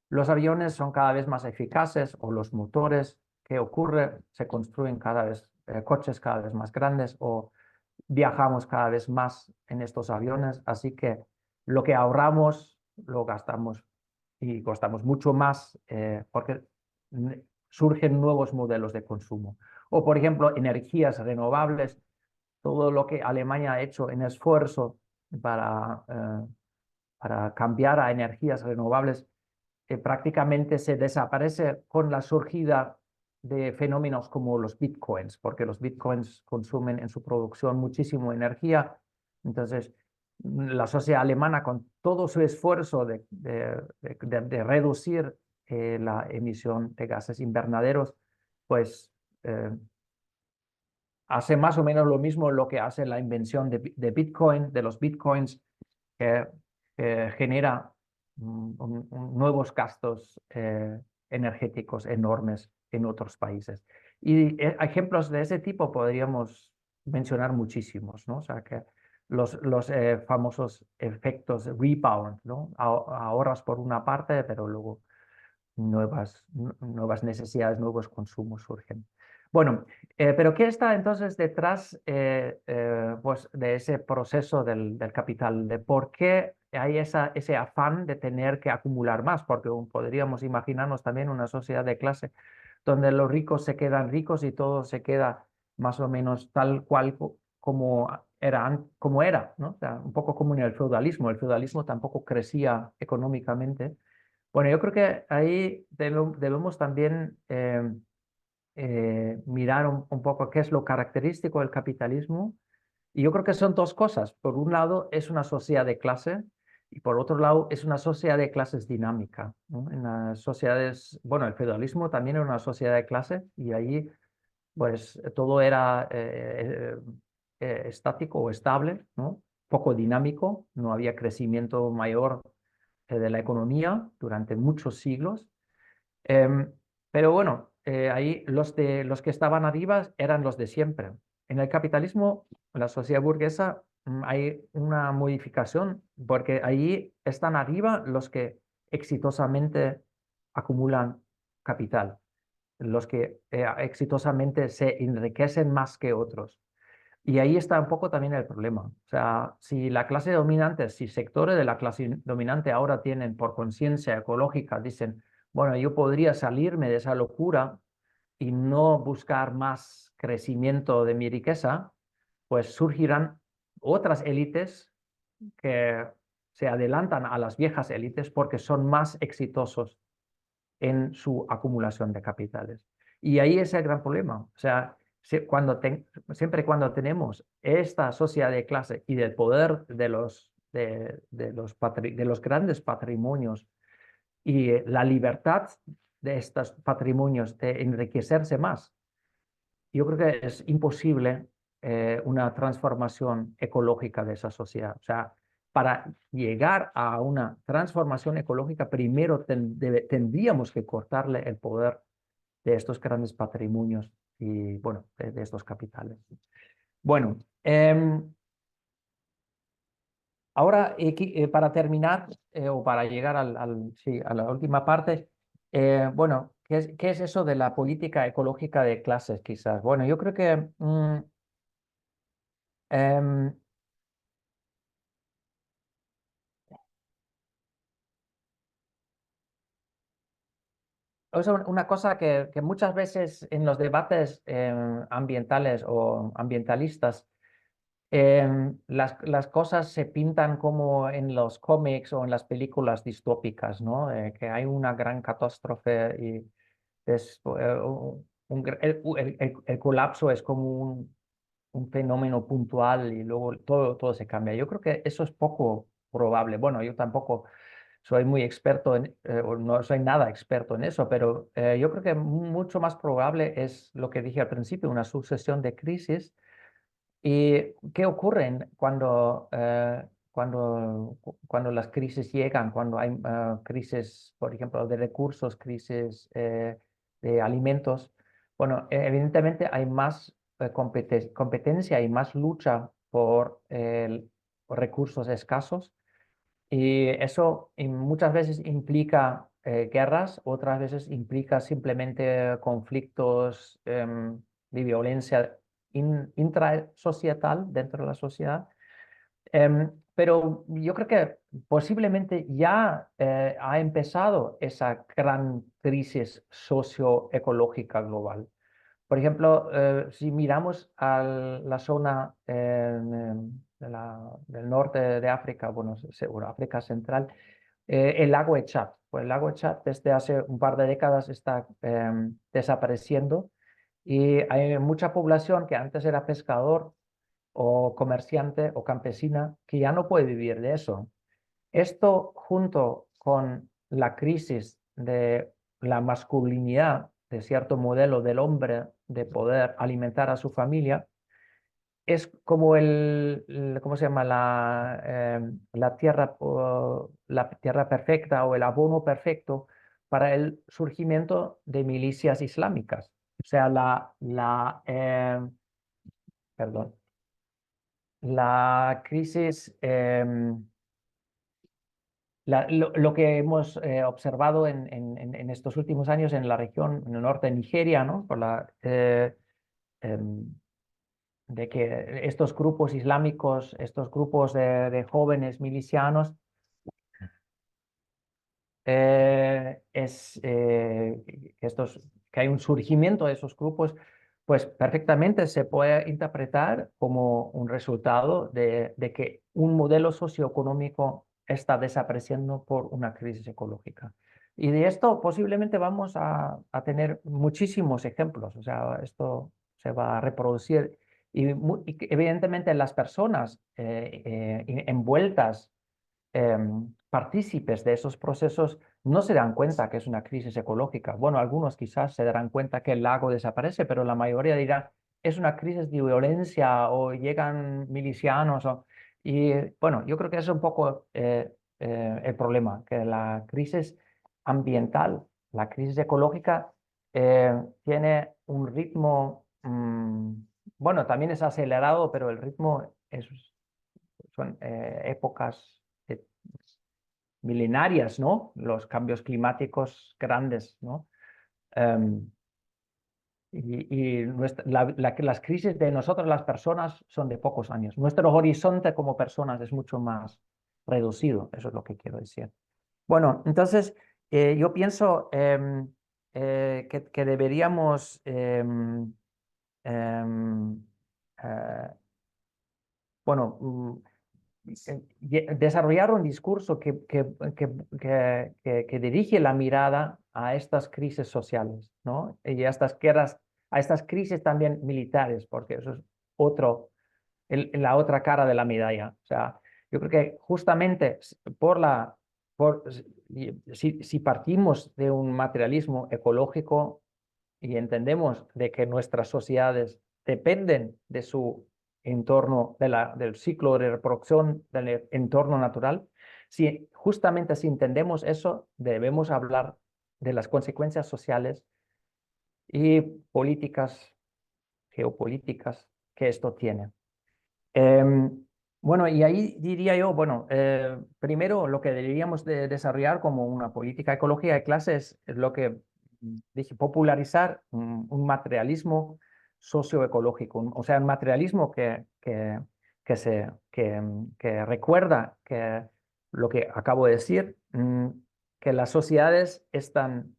Speaker 2: los aviones son cada vez más eficaces o los motores. ¿Qué ocurre? Se construyen cada vez coches cada vez más grandes o viajamos cada vez más en estos aviones, así que lo que ahorramos lo gastamos y gastamos mucho más porque surgen nuevos modelos de consumo. O, por ejemplo, energías renovables, todo lo que Alemania ha hecho en esfuerzo para cambiar a energías renovables, prácticamente se desaparece con la surgida de fenómenos como los bitcoins, porque los bitcoins consumen en su producción muchísimo energía. Entonces, la sociedad alemana, con todo su esfuerzo de reducir la emisión de gases invernaderos, pues hace más o menos lo mismo lo que hace la invención de Bitcoin, de los bitcoins, que genera nuevos gastos energéticos enormes en otros países. Y ejemplos de ese tipo podríamos mencionar muchísimos, ¿no? O sea que los famosos efectos rebound, ¿no? Ahorras por una parte, pero luego nuevas necesidades, nuevos consumos surgen. Bueno, pero ¿qué está entonces detrás pues de ese proceso del capital? ¿De por qué hay ese afán de tener que acumular más? Porque podríamos imaginarnos también una sociedad de clase donde los ricos se quedan ricos y todo se queda más o menos tal cual como era, ¿no? O sea, un poco como en el feudalismo. El feudalismo tampoco crecía económicamente. Bueno, yo creo que ahí debemos también mirar un poco qué es lo característico del capitalismo. Y yo creo que son dos cosas. Por un lado, es una sociedad de clase Y por otro lado, es una sociedad de clases dinámica, ¿no? En las sociedades, bueno, el feudalismo también era una sociedad de clases y allí pues todo era estático o estable, ¿no? Poco dinámico, no había crecimiento mayor de la economía durante muchos siglos. Em, pero bueno, ahí los que estaban arriba eran los de siempre. En el capitalismo, la sociedad burguesa, hay una modificación porque ahí están arriba los que exitosamente acumulan capital, los que exitosamente se enriquecen más que otros. Y ahí está un poco también el problema. O sea, si la clase dominante, si sectores de la clase dominante ahora tienen por conciencia ecológica, dicen, bueno, yo podría salirme de esa locura y no buscar más crecimiento de mi riqueza, pues surgirán otras élites que se adelantan a las viejas élites porque son más exitosos en su acumulación de capitales. Y ahí es el gran problema. O sea, siempre cuando tenemos esta sociedad de clase y del poder de los grandes patrimonios y la libertad de estos patrimonios de enriquecerse más, yo creo que es imposible una transformación ecológica de esa sociedad. O sea, para llegar a una transformación ecológica, primero tendríamos que cortarle el poder de estos grandes patrimonios y, bueno, de estos capitales. Bueno, ahora para terminar o para llegar sí, a la última parte, bueno, qué es eso de la política ecológica de clases quizás? Bueno, yo creo que em, es una cosa que muchas veces en los debates ambientales o ambientalistas, las cosas se pintan como en los cómics o en las películas distópicas, ¿no? Que hay una gran catástrofe y es, el colapso es como un fenómeno puntual y luego todo se cambia. Yo creo que eso es poco probable. Bueno, yo tampoco soy muy experto o no soy nada experto en eso, pero yo creo que mucho más probable es lo que dije al principio, una sucesión de crisis. ¿Y qué ocurre cuando las crisis llegan, cuando hay crisis, por ejemplo, de recursos, crisis de alimentos? Bueno, evidentemente hay más competencia y más lucha por recursos escasos y eso muchas veces implica guerras, otras veces implica simplemente conflictos de violencia intrasocietal dentro de la sociedad. Pero yo creo que posiblemente ya ha empezado esa gran crisis socioecológica global. Por ejemplo, si miramos a la zona del norte de África, bueno, África Central, el lago de Chad. Pues el lago de Chad desde hace un par de décadas está desapareciendo y hay mucha población que antes era pescador o comerciante o campesina que ya no puede vivir de eso. Esto junto con la crisis de la masculinidad de cierto modelo del hombre de poder alimentar a su familia, es como ¿cómo se llama? La tierra perfecta o el abono perfecto para el surgimiento de milicias islámicas. O sea, perdón, la crisis, lo que hemos observado en estos últimos años en la región, en el norte de Nigeria, ¿no? Em, de que estos grupos islámicos, estos grupos de jóvenes milicianos, que hay un surgimiento de esos grupos, pues perfectamente se puede interpretar como un resultado de que un modelo socioeconómico está desapareciendo por una crisis ecológica. Y de esto posiblemente vamos a tener muchísimos ejemplos, o sea, esto se va a reproducir y evidentemente las personas envueltas partícipes de esos procesos no se dan cuenta que es una crisis ecológica. Bueno, algunos quizás se darán cuenta que el lago desaparece, pero la mayoría dirá, es una crisis de violencia o llegan milicianos. Y bueno, yo creo que es un poco el problema, que la crisis ambiental, la crisis ecológica, tiene un ritmo, bueno, también es acelerado, pero el ritmo son épocas milenarias, ¿no? Los cambios climáticos grandes, ¿no? Em, las crisis de nosotros, las personas, son de pocos años. Nuestro horizonte como personas es mucho más reducido, eso es lo que quiero decir. Bueno, entonces yo pienso que deberíamos em, eh, bueno, desarrollar un discurso que dirige la mirada a estas crisis sociales, ¿no? Y a estas guerras, a estas crisis también militares, porque eso es otro, la otra cara de la medalla. O sea, yo creo que justamente por, si partimos de un materialismo ecológico y entendemos de que nuestras sociedades dependen de su entorno, del ciclo de reproducción del entorno natural, justamente si entendemos eso, debemos hablar de las consecuencias sociales y políticas, geopolíticas que esto tiene. Bueno, y ahí diría yo, bueno, primero lo que deberíamos de desarrollar como una política ecológica de clases es lo que dije, popularizar un materialismo socioecológico, o sea, un materialismo que recuerda que lo que acabo de decir, que las sociedades están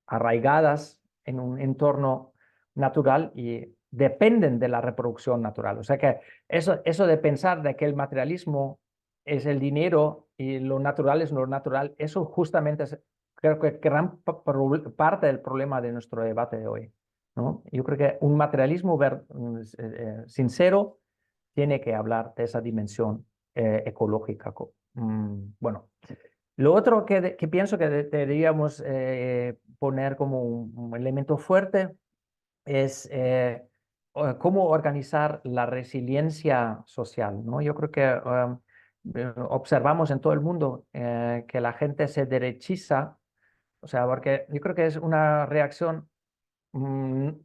Speaker 2: arraigadas en un entorno natural y dependen de la reproducción natural. O sea que eso de pensar de que el materialismo es el dinero y lo natural es lo natural, eso justamente es, creo que gran parte del problema de nuestro debate de hoy, ¿no? Yo creo que un materialismo sincero tiene que hablar de esa dimensión ecológica. Bueno, lo otro que pienso que deberíamos poner como un elemento fuerte es cómo organizar la resiliencia social, ¿no? Yo creo que observamos en todo el mundo que la gente se derechiza, o sea, porque yo creo que es una reacción,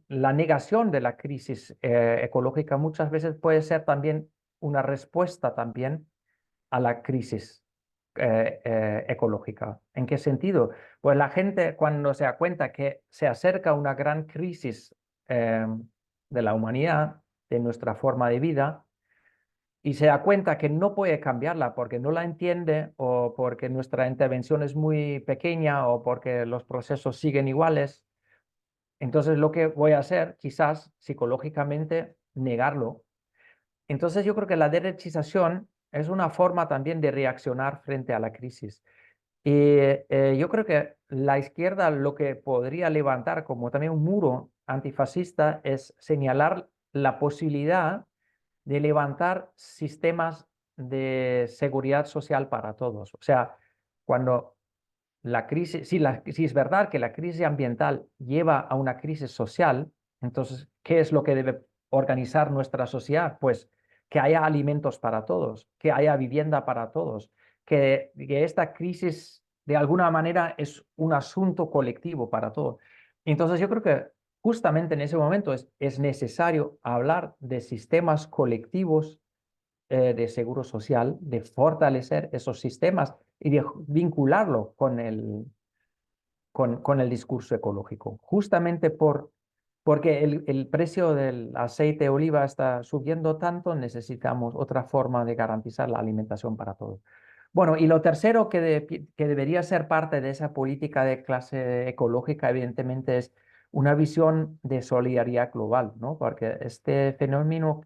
Speaker 2: la negación de la crisis ecológica muchas veces puede ser también una respuesta también a la crisis ecológica. ¿En qué sentido? Pues la gente cuando se da cuenta que se acerca una gran crisis de la humanidad, de nuestra forma de vida, y se da cuenta que no puede cambiarla porque no la entiende o porque nuestra intervención es muy pequeña o porque los procesos siguen iguales, entonces lo que voy a hacer, quizás psicológicamente, negarlo. Entonces yo creo que la derechización es una forma también de reaccionar frente a la crisis. Y yo creo que la izquierda lo que podría levantar como también un muro antifascista es señalar la posibilidad de levantar sistemas de seguridad social para todos. O sea, cuando la crisis, si es verdad que la crisis ambiental lleva a una crisis social, entonces, ¿qué es lo que debe organizar nuestra sociedad? Pues que haya alimentos para todos, que haya vivienda para todos, que esta crisis de alguna manera es un asunto colectivo para todos. Entonces, yo creo que justamente en ese momento es necesario hablar de sistemas colectivos de seguro social, de fortalecer esos sistemas y de vincularlo con el discurso ecológico, justamente porque el precio del aceite de oliva está subiendo tanto, necesitamos otra forma de garantizar la alimentación para todos. Bueno, y lo tercero que debería ser parte de esa política de clase ecológica, evidentemente, es una visión de solidaridad global, ¿no? Porque este fenómeno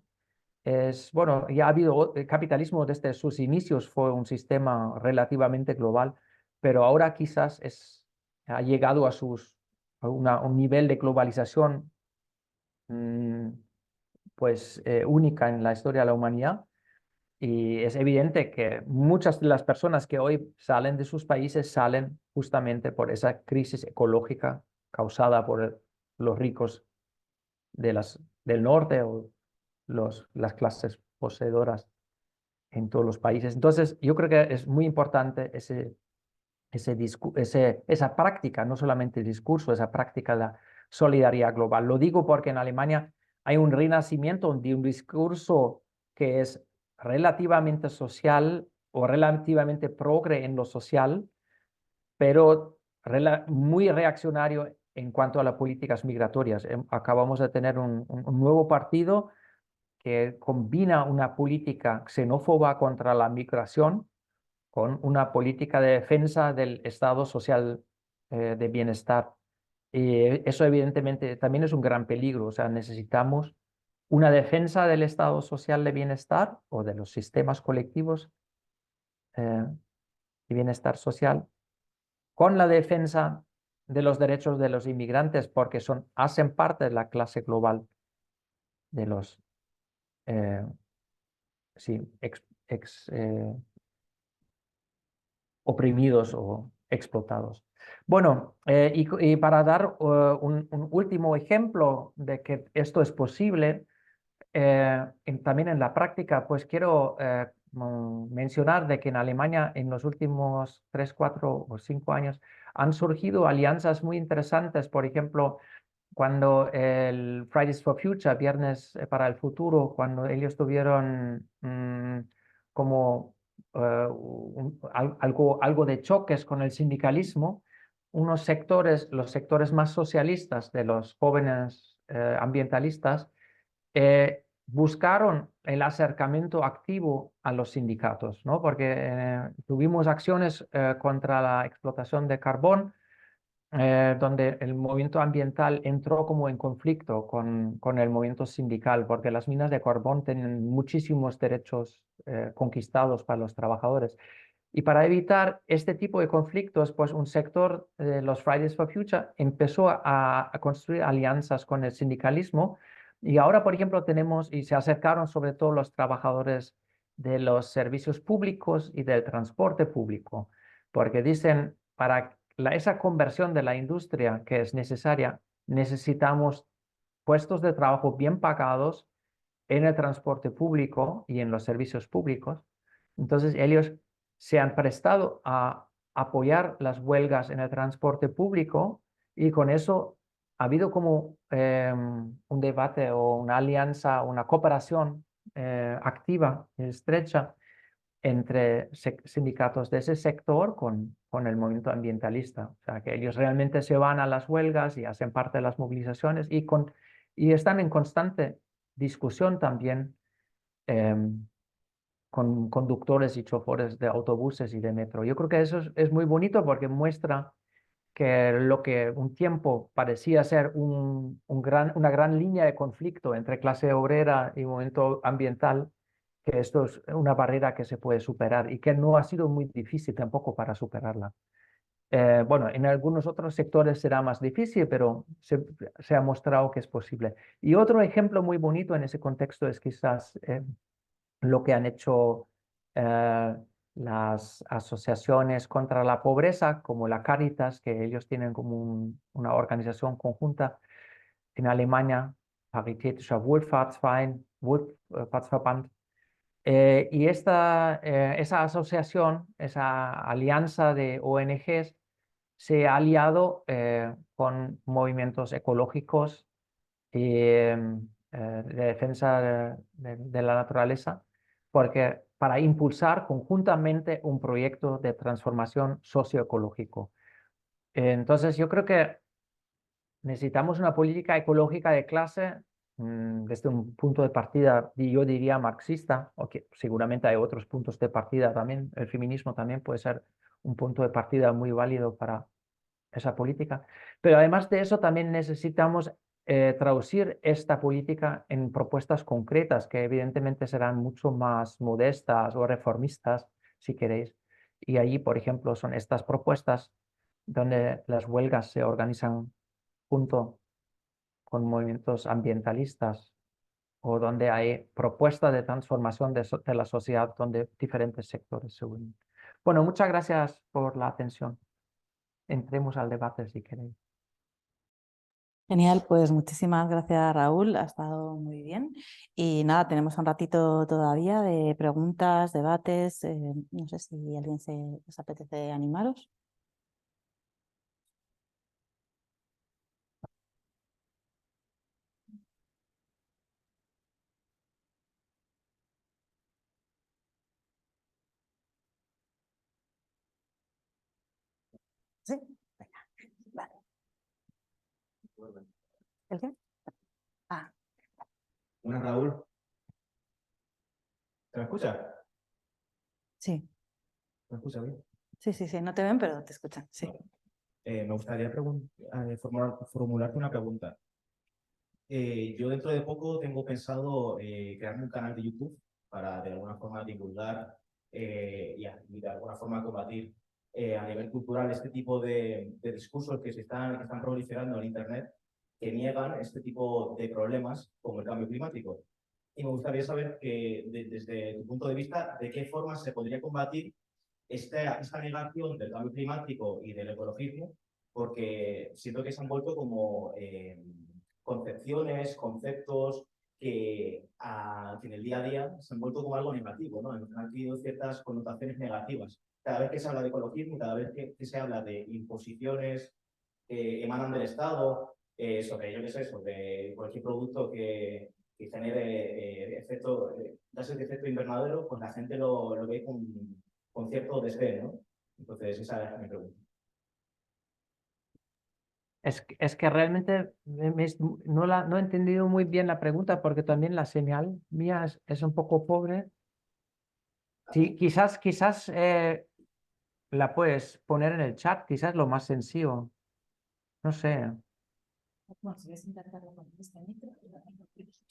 Speaker 2: bueno, ya ha habido, el capitalismo desde sus inicios fue un sistema relativamente global, pero ahora quizás ha llegado a un nivel de globalización mm, pues única en la historia de la humanidad. Y es evidente que muchas de las personas que hoy salen de sus países salen justamente por esa crisis ecológica causada por los ricos del norte o las clases poseedoras en todos los países. Entonces, yo creo que es muy importante esa práctica, no solamente el discurso, esa práctica de la solidaridad global. Lo digo porque en Alemania hay un renacimiento de un discurso que es relativamente social o relativamente progre en lo social, pero muy reaccionario en cuanto a las políticas migratorias. Acabamos de tener un nuevo partido que combina una política xenófoba contra la migración con una política de defensa del estado social de bienestar. Y eso evidentemente también es un gran peligro. O sea, necesitamos una defensa del estado social de bienestar o de los sistemas colectivos de bienestar social con la defensa de los derechos de los inmigrantes porque hacen parte de la clase global de los eh, sí, oprimidos o explotados. Bueno, y para dar un último ejemplo de que esto es posible, también en la práctica, pues quiero mencionar de que en Alemania en los últimos 3, 4 o 5 años han surgido alianzas muy interesantes. Por ejemplo, cuando el Fridays for Future, Viernes para el Futuro, cuando ellos tuvieron como algo de choques con el sindicalismo, unos sectores, los sectores más socialistas de los jóvenes ambientalistas, buscaron el acercamiento activo a los sindicatos, ¿no? Porque tuvimos acciones contra la explotación de carbón, donde el movimiento ambiental entró como en conflicto con el movimiento sindical, porque las minas de carbón tienen muchísimos derechos conquistados para los trabajadores. Y para evitar este tipo de conflictos, pues un sector de los Fridays for Future empezó a construir alianzas con el sindicalismo y ahora, por ejemplo, tenemos y se acercaron sobre todo los trabajadores de los servicios públicos y del transporte público, porque dicen, para esa conversión de la industria que es necesaria, necesitamos puestos de trabajo bien pagados en el transporte público y en los servicios públicos. Entonces, ellos se han prestado a apoyar las huelgas en el transporte público y con eso ha habido como un debate o una alianza, una cooperación activa y estrecha entre sindicatos de ese sector con el movimiento ambientalista. O sea, que ellos realmente se van a las huelgas y hacen parte de las movilizaciones y están en constante discusión también con conductores y choferes de autobuses y de metro. Yo creo que eso es muy bonito porque muestra que lo que un tiempo parecía ser una gran línea de conflicto entre clase obrera y movimiento ambiental, que esto es una barrera que se puede superar y que no ha sido muy difícil tampoco para superarla. Bueno, en algunos otros sectores será más difícil, pero se ha mostrado que es posible. Y otro ejemplo muy bonito en ese contexto es quizás lo que han hecho las asociaciones contra la pobreza, como la Caritas, que ellos tienen como una organización conjunta en Alemania, Paritätischer Wohlfahrtsverband. Y esa asociación, esa alianza de ONGs, se ha aliado con movimientos ecológicos y de defensa de la naturaleza, porque para impulsar conjuntamente un proyecto de transformación socioecológico. Entonces, yo creo que necesitamos una política ecológica de clase desde un punto de partida, yo diría marxista, aunque seguramente hay otros puntos de partida también. El feminismo también puede ser un punto de partida muy válido para esa política. Pero además de eso, también necesitamos traducir esta política en propuestas concretas que evidentemente serán mucho más modestas o reformistas, si queréis. Y allí, por ejemplo, son estas propuestas donde las huelgas se organizan junto con movimientos ambientalistas o donde hay propuestas de transformación de la sociedad donde diferentes sectores se unen. Bueno, muchas gracias por la atención. Entremos al debate si queréis.
Speaker 1: Genial, pues muchísimas gracias, Raúl, ha estado muy bien. Y nada, tenemos un ratito todavía de preguntas, debates. No sé si alguien os apetece animaros. Sí, venga, vale. ¿El qué? Ah,
Speaker 3: Buenas, Raúl. ¿Se me escucha?
Speaker 1: sí,
Speaker 3: ¿Me escucha bien?
Speaker 1: sí, no te ven, pero te escuchan, sí.
Speaker 3: Me gustaría formularte una pregunta. Yo dentro de poco tengo pensado crearme un canal de YouTube para de alguna forma divulgar y de alguna forma combatir a nivel cultural este tipo de discursos que están proliferando en Internet que niegan este tipo de problemas como el cambio climático. Y me gustaría saber desde tu punto de vista, de qué forma se podría combatir esta negación del cambio climático y del ecologismo, porque siento que se han vuelto como concepciones, conceptos que en el día a día se han vuelto como algo negativo, ¿no? Han adquirido ciertas connotaciones negativas. Cada vez que se habla de ecologismo, cada vez que se habla de imposiciones que emanan del Estado, sobre, yo qué sé, sobre cualquier producto que genere gases de efecto invernadero, pues la gente lo ve con cierto desdén, ¿no? Entonces, esa es mi pregunta.
Speaker 2: Es que realmente no he entendido muy bien la pregunta porque también la señal mía es un poco pobre. Sí, quizás la puedes poner en el chat, quizás lo más sencillo. No sé.
Speaker 4: ¿Se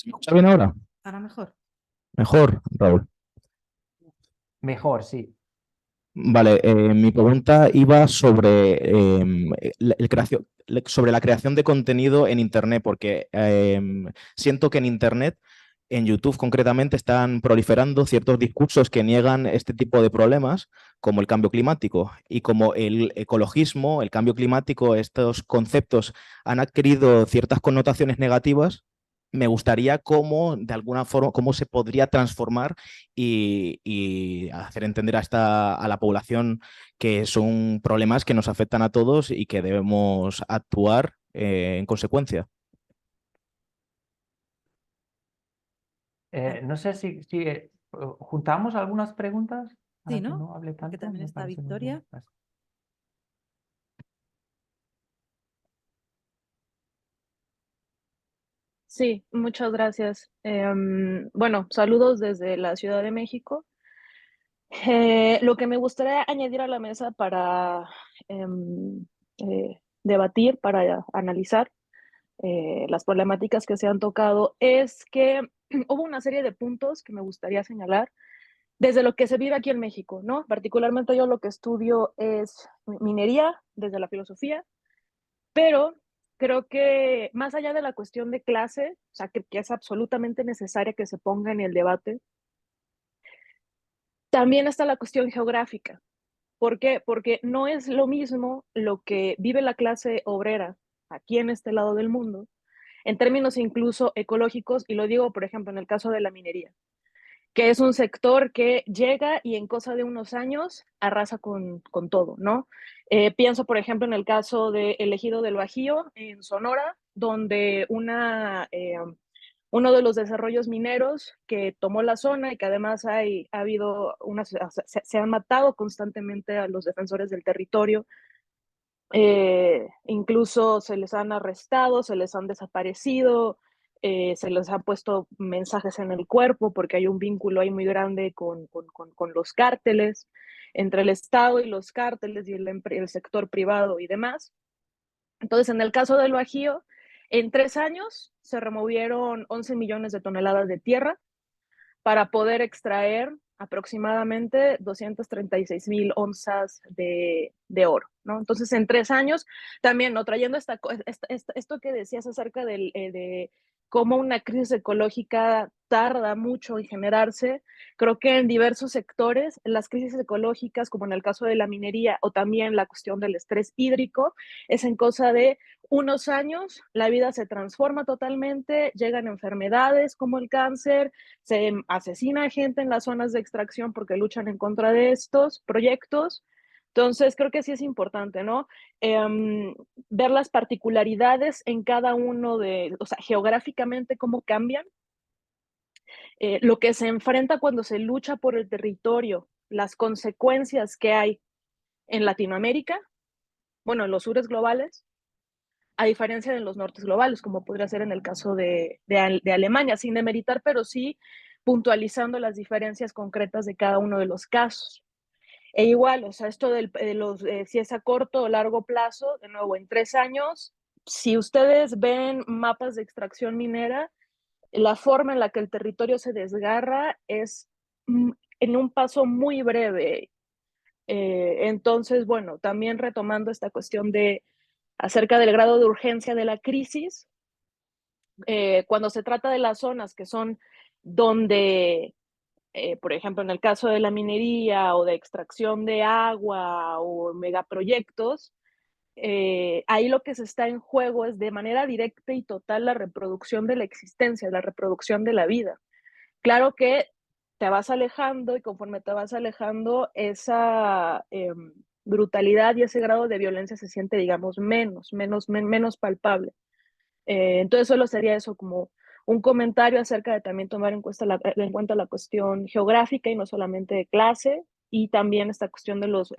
Speaker 4: escucha bien ahora?
Speaker 1: Ahora mejor.
Speaker 4: Mejor, Raúl.
Speaker 2: Mejor, sí.
Speaker 4: Vale, mi pregunta iba sobre, sobre la creación de contenido en Internet, porque siento que en Internet, en YouTube concretamente, están proliferando ciertos discursos que niegan este tipo de problemas, como el cambio climático. Y como el ecologismo, el cambio climático, estos conceptos han adquirido ciertas connotaciones negativas, me gustaría cómo, de alguna forma, cómo se podría transformar y hacer entender a la población que son problemas que nos afectan a todos y que debemos actuar en consecuencia.
Speaker 2: No sé si juntamos algunas preguntas para
Speaker 1: Sí,
Speaker 2: que
Speaker 1: ¿no?
Speaker 2: no hable
Speaker 1: Porque
Speaker 2: tanto.
Speaker 1: también
Speaker 2: Me
Speaker 1: está
Speaker 2: parece muy bien.
Speaker 1: Victoria.
Speaker 2: Gracias.
Speaker 5: Sí, muchas gracias. Bueno, saludos desde la Ciudad de México. Lo que me gustaría añadir a la mesa para debatir, para analizar las problemáticas que se han tocado es que hubo una serie de puntos que me gustaría señalar desde lo que se vive aquí en México, ¿no? Particularmente yo lo que estudio es minería desde la filosofía, pero creo que más allá de la cuestión de clase, o sea, que es absolutamente necesaria que se ponga en el debate, también está la cuestión geográfica. ¿Por qué? Porque no es lo mismo lo que vive la clase obrera aquí en este lado del mundo, en términos incluso ecológicos, y lo digo, por ejemplo, en el caso de la minería, que es un sector que llega y en cosa de unos años arrasa con todo, ¿no? Pienso, por ejemplo, en el caso del Ejido del Bajío, en Sonora, donde uno de los desarrollos mineros que tomó la zona y que además ha habido se han matado constantemente a los defensores del territorio, incluso se les han arrestado, se les han desaparecido, se les han puesto mensajes en el cuerpo porque hay un vínculo ahí muy grande con los cárteles, entre el Estado y los cárteles y el sector privado y demás. Entonces, en el caso del Bajío, en 3 años se removieron 11 millones de toneladas de tierra para poder extraer aproximadamente 236,000 onzas de oro, ¿no? Entonces, en 3 años, también, ¿no? Trayendo esto que decías acerca cómo una crisis ecológica tarda mucho en generarse. Creo que en diversos sectores, las crisis ecológicas, como en el caso de la minería o también la cuestión del estrés hídrico, es en cosa de unos años, la vida se transforma totalmente, llegan enfermedades como el cáncer, se asesina gente en las zonas de extracción porque luchan en contra de estos proyectos. Entonces, creo que sí es importante, ¿no? Ver las particularidades en cada uno de, o sea, geográficamente cómo cambian, lo que se enfrenta cuando se lucha por el territorio, las consecuencias que hay en Latinoamérica, bueno, en los sures globales, a diferencia de los nortes globales, como podría ser en el caso de Alemania, sin demeritar, pero sí puntualizando las diferencias concretas de cada uno de los casos. E igual, o sea, esto si es a corto o largo plazo, de nuevo, en 3 años, si ustedes ven mapas de extracción minera, la forma en la que el territorio se desgarra es en un paso muy breve. Entonces, bueno, también retomando esta cuestión de acerca del grado de urgencia de la crisis, cuando se trata de las zonas que son donde, por ejemplo, en el caso de la minería o de extracción de agua o megaproyectos, ahí lo que se está en juego es de manera directa y total la reproducción de la existencia, la reproducción de la vida. Claro que te vas alejando y conforme te vas alejando, esa brutalidad y ese grado de violencia se siente, digamos, menos palpable. Entonces, solo sería eso como un comentario acerca de también tomar en cuenta la cuestión geográfica y no solamente de clase, y también esta cuestión de los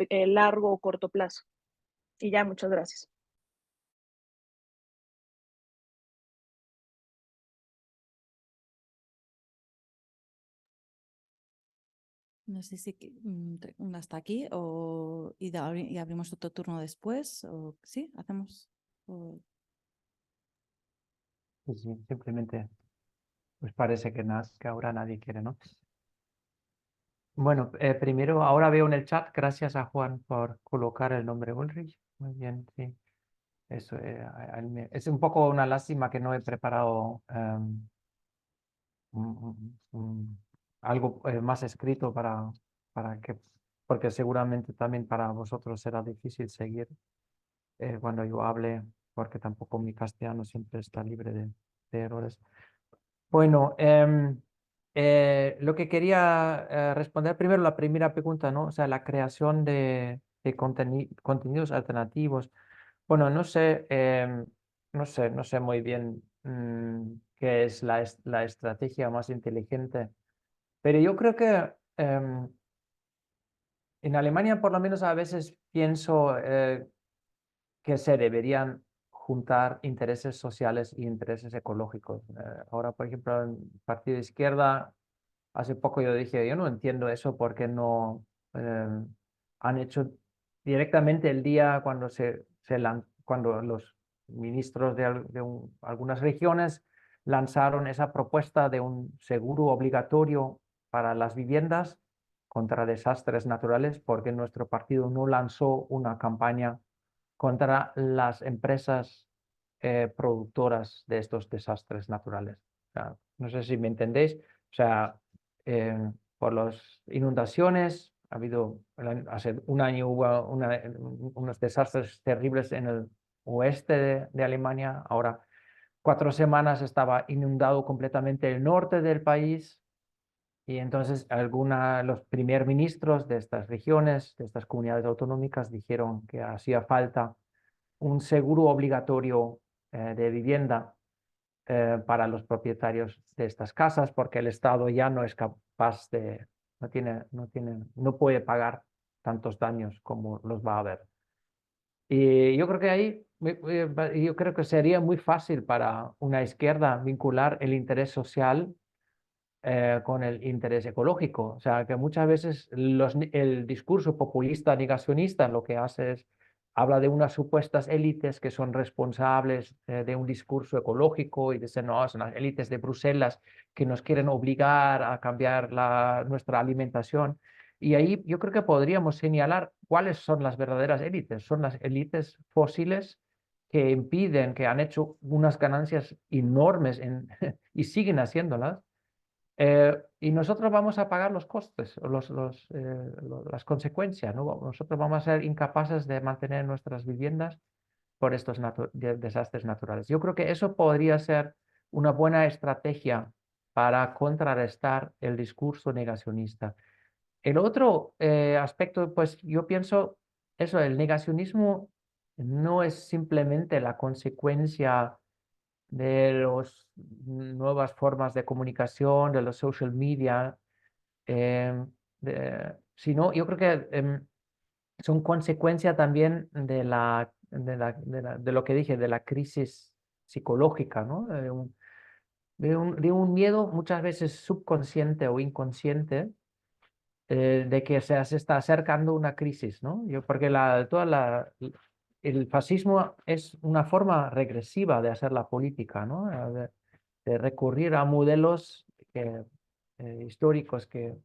Speaker 5: largo o corto plazo. Y ya, muchas gracias.
Speaker 1: No sé si hasta aquí y abrimos otro turno después. O, ¿sí? ¿Hacemos?
Speaker 2: Sí, sí, simplemente pues parece que ahora nadie quiere, ¿no? Bueno, primero, ahora veo en el chat, gracias a Juan por colocar el nombre Ulrich. Muy bien, sí. Eso, es un poco una lástima que no he preparado algo más escrito para que, porque seguramente también para vosotros será difícil seguir cuando yo hable, porque tampoco mi castellano siempre está libre de errores. Bueno, lo que quería responder primero la primera pregunta, ¿no? O sea, la creación de contenidos alternativos. Bueno, no sé muy bien qué es la estrategia más inteligente, pero yo creo que en Alemania por lo menos a veces pienso que se deberían juntar intereses sociales y intereses ecológicos. Ahora, por ejemplo, en el Partido de Izquierda, hace poco yo dije, yo no entiendo eso porque no han hecho directamente el día cuando los ministros de algunas regiones lanzaron esa propuesta de un seguro obligatorio para las viviendas contra desastres naturales, porque nuestro partido no lanzó una campaña contra las empresas productoras de estos desastres naturales. O sea, no sé si me entendéis. O sea, por las inundaciones, hace un año hubo unos desastres terribles en el oeste de Alemania. Ahora, 4 semanas estaba inundado completamente el norte del país. Y entonces los primer ministros de estas regiones, de estas comunidades autonómicas, dijeron que hacía falta un seguro obligatorio de vivienda para los propietarios de estas casas, porque el Estado ya no es capaz no puede pagar tantos daños como los va a haber. Y yo creo que yo creo que sería muy fácil para una izquierda vincular el interés social con el interés ecológico. O sea, que muchas veces el discurso populista negacionista lo que hace es habla de unas supuestas élites que son responsables de un discurso ecológico y dicen, no, son las élites de Bruselas que nos quieren obligar a cambiar nuestra alimentación. Y ahí yo creo que podríamos señalar cuáles son las verdaderas élites. Son las élites fósiles que impiden, que han hecho unas ganancias enormes y siguen haciéndolas, y nosotros vamos a pagar los costes, las consecuencias, ¿no? Nosotros vamos a ser incapaces de mantener nuestras viviendas por estos desastres naturales. Yo creo que eso podría ser una buena estrategia para contrarrestar el discurso negacionista. El otro aspecto, pues yo pienso, eso, el negacionismo no es simplemente la consecuencia de las nuevas formas de comunicación, de los social media, sino yo creo que son consecuencia también de lo que dije, de la crisis psicológica, ¿no? De un miedo muchas veces subconsciente o inconsciente de que se está acercando una crisis, ¿no? Porque el fascismo es una forma regresiva de hacer la política, ¿no? De recurrir a modelos históricos que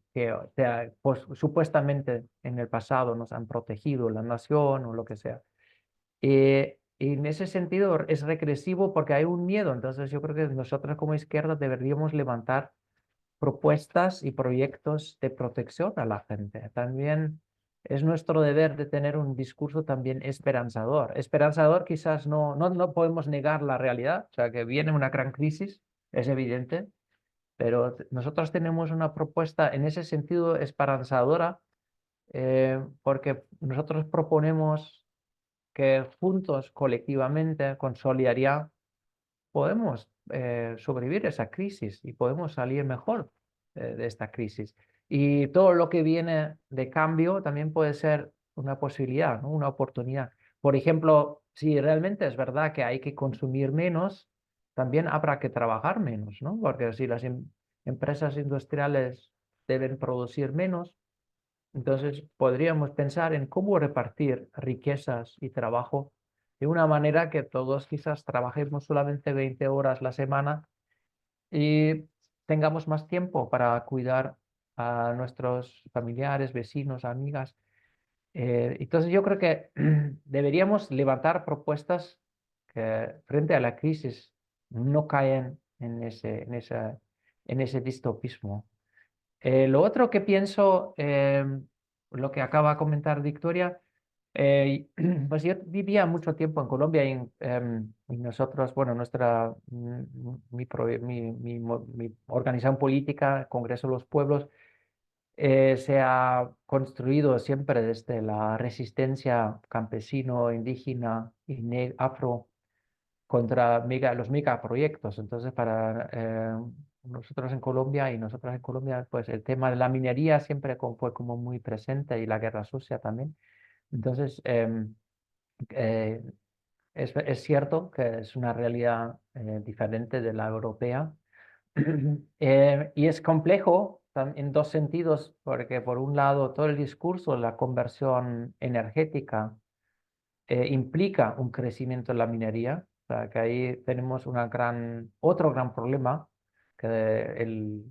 Speaker 2: pues, supuestamente en el pasado nos han protegido la nación o lo que sea. Y en ese sentido es regresivo porque hay un miedo. Entonces yo creo que nosotros como izquierda deberíamos levantar propuestas y proyectos de protección a la gente. También es nuestro deber de tener un discurso también esperanzador. Esperanzador quizás no podemos negar la realidad, o sea que viene una gran crisis, es evidente, pero nosotros tenemos una propuesta en ese sentido esperanzadora porque nosotros proponemos que juntos, colectivamente, con solidaridad, podemos sobrevivir esa crisis y podemos salir mejor de esta crisis. Y todo lo que viene de cambio también puede ser una posibilidad, ¿no? Una oportunidad. Por ejemplo, si realmente es verdad que hay que consumir menos, también habrá que trabajar menos, ¿no? Porque si las empresas industriales deben producir menos, entonces podríamos pensar en cómo repartir riquezas y trabajo de una manera que todos quizás trabajemos solamente 20 horas la semana y tengamos más tiempo para cuidar a nuestros familiares, vecinos, amigas. Entonces yo creo que deberíamos levantar propuestas que frente a la crisis no caen en ese distopismo. Lo otro que pienso, lo que acaba de comentar Victoria, pues yo vivía mucho tiempo en Colombia y nosotros, bueno, mi organización política, Congreso de los Pueblos, se ha construido siempre desde la resistencia campesino, indígena y afro contra los megaproyectos. Entonces, para nosotros en Colombia y nosotras en Colombia, pues el tema de la minería siempre fue como muy presente y la guerra sucia también. Entonces, eh, es cierto que es una realidad diferente de la europea. Y es complejo en dos sentidos, porque por un lado todo el discurso de la conversión energética implica un crecimiento en la minería, o sea que ahí tenemos otro gran problema, que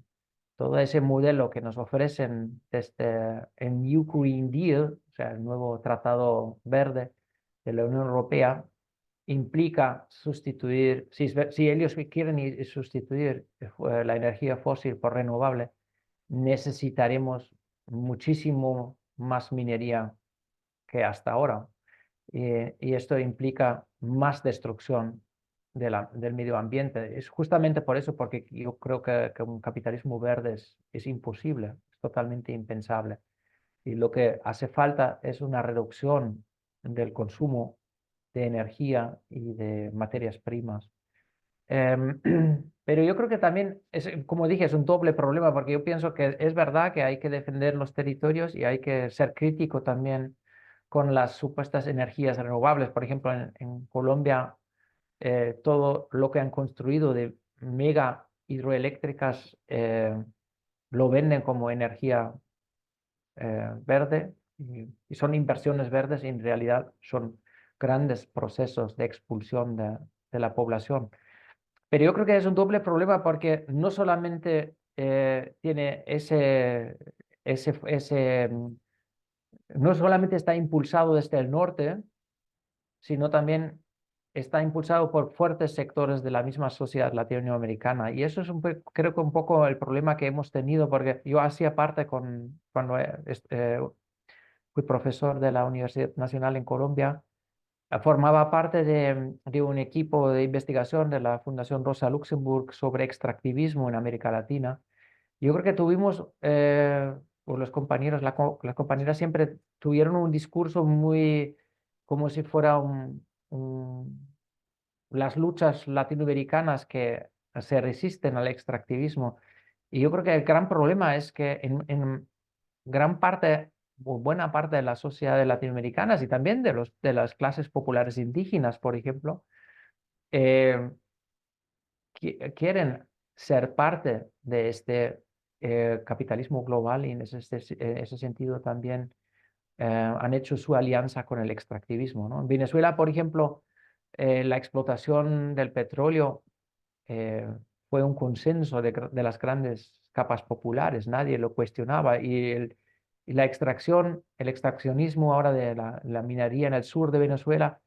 Speaker 2: todo ese modelo que nos ofrecen desde el New Green Deal, o sea, el nuevo Tratado Verde de la Unión Europea, implica sustituir, si ellos quieren sustituir la energía fósil por renovable, necesitaremos muchísimo más minería que hasta ahora. Y esto implica más destrucción del medio ambiente. Es justamente por eso, porque yo creo que un capitalismo verde es imposible, es totalmente impensable. Y lo que hace falta es una reducción del consumo de energía y de materias primas. Pero yo creo que también, como dije, es un doble problema, porque yo pienso que es verdad que hay que defender los territorios y hay que ser crítico también con las supuestas energías renovables. Por ejemplo, en Colombia, todo lo que han construido de mega hidroeléctricas lo venden como energía verde y son inversiones verdes y en realidad son grandes procesos de expulsión de la población. Pero yo creo que es un doble problema porque no solamente tiene no solamente está impulsado desde el norte, sino también está impulsado por fuertes sectores de la misma sociedad latinoamericana. Y eso es creo que un poco el problema que hemos tenido, porque yo hacía parte cuando fui profesor de la Universidad Nacional en Colombia, formaba parte de un equipo de investigación de la Fundación Rosa Luxemburg sobre extractivismo en América Latina. Yo creo que tuvimos, pues los compañeros, las compañeras siempre tuvieron un discurso muy como si fuera las luchas latinoamericanas que se resisten al extractivismo. Y yo creo que el gran problema es que en gran parte o buena parte de las sociedades latinoamericanas y también de las clases populares indígenas, por ejemplo, eh, quieren ser parte de este capitalismo global y en ese sentido también han hecho su alianza con el extractivismo, ¿no? En Venezuela, por ejemplo, la explotación del petróleo fue un consenso de las grandes capas populares, nadie lo cuestionaba y la extracción, el extraccionismo ahora de la minería en el sur de Venezuela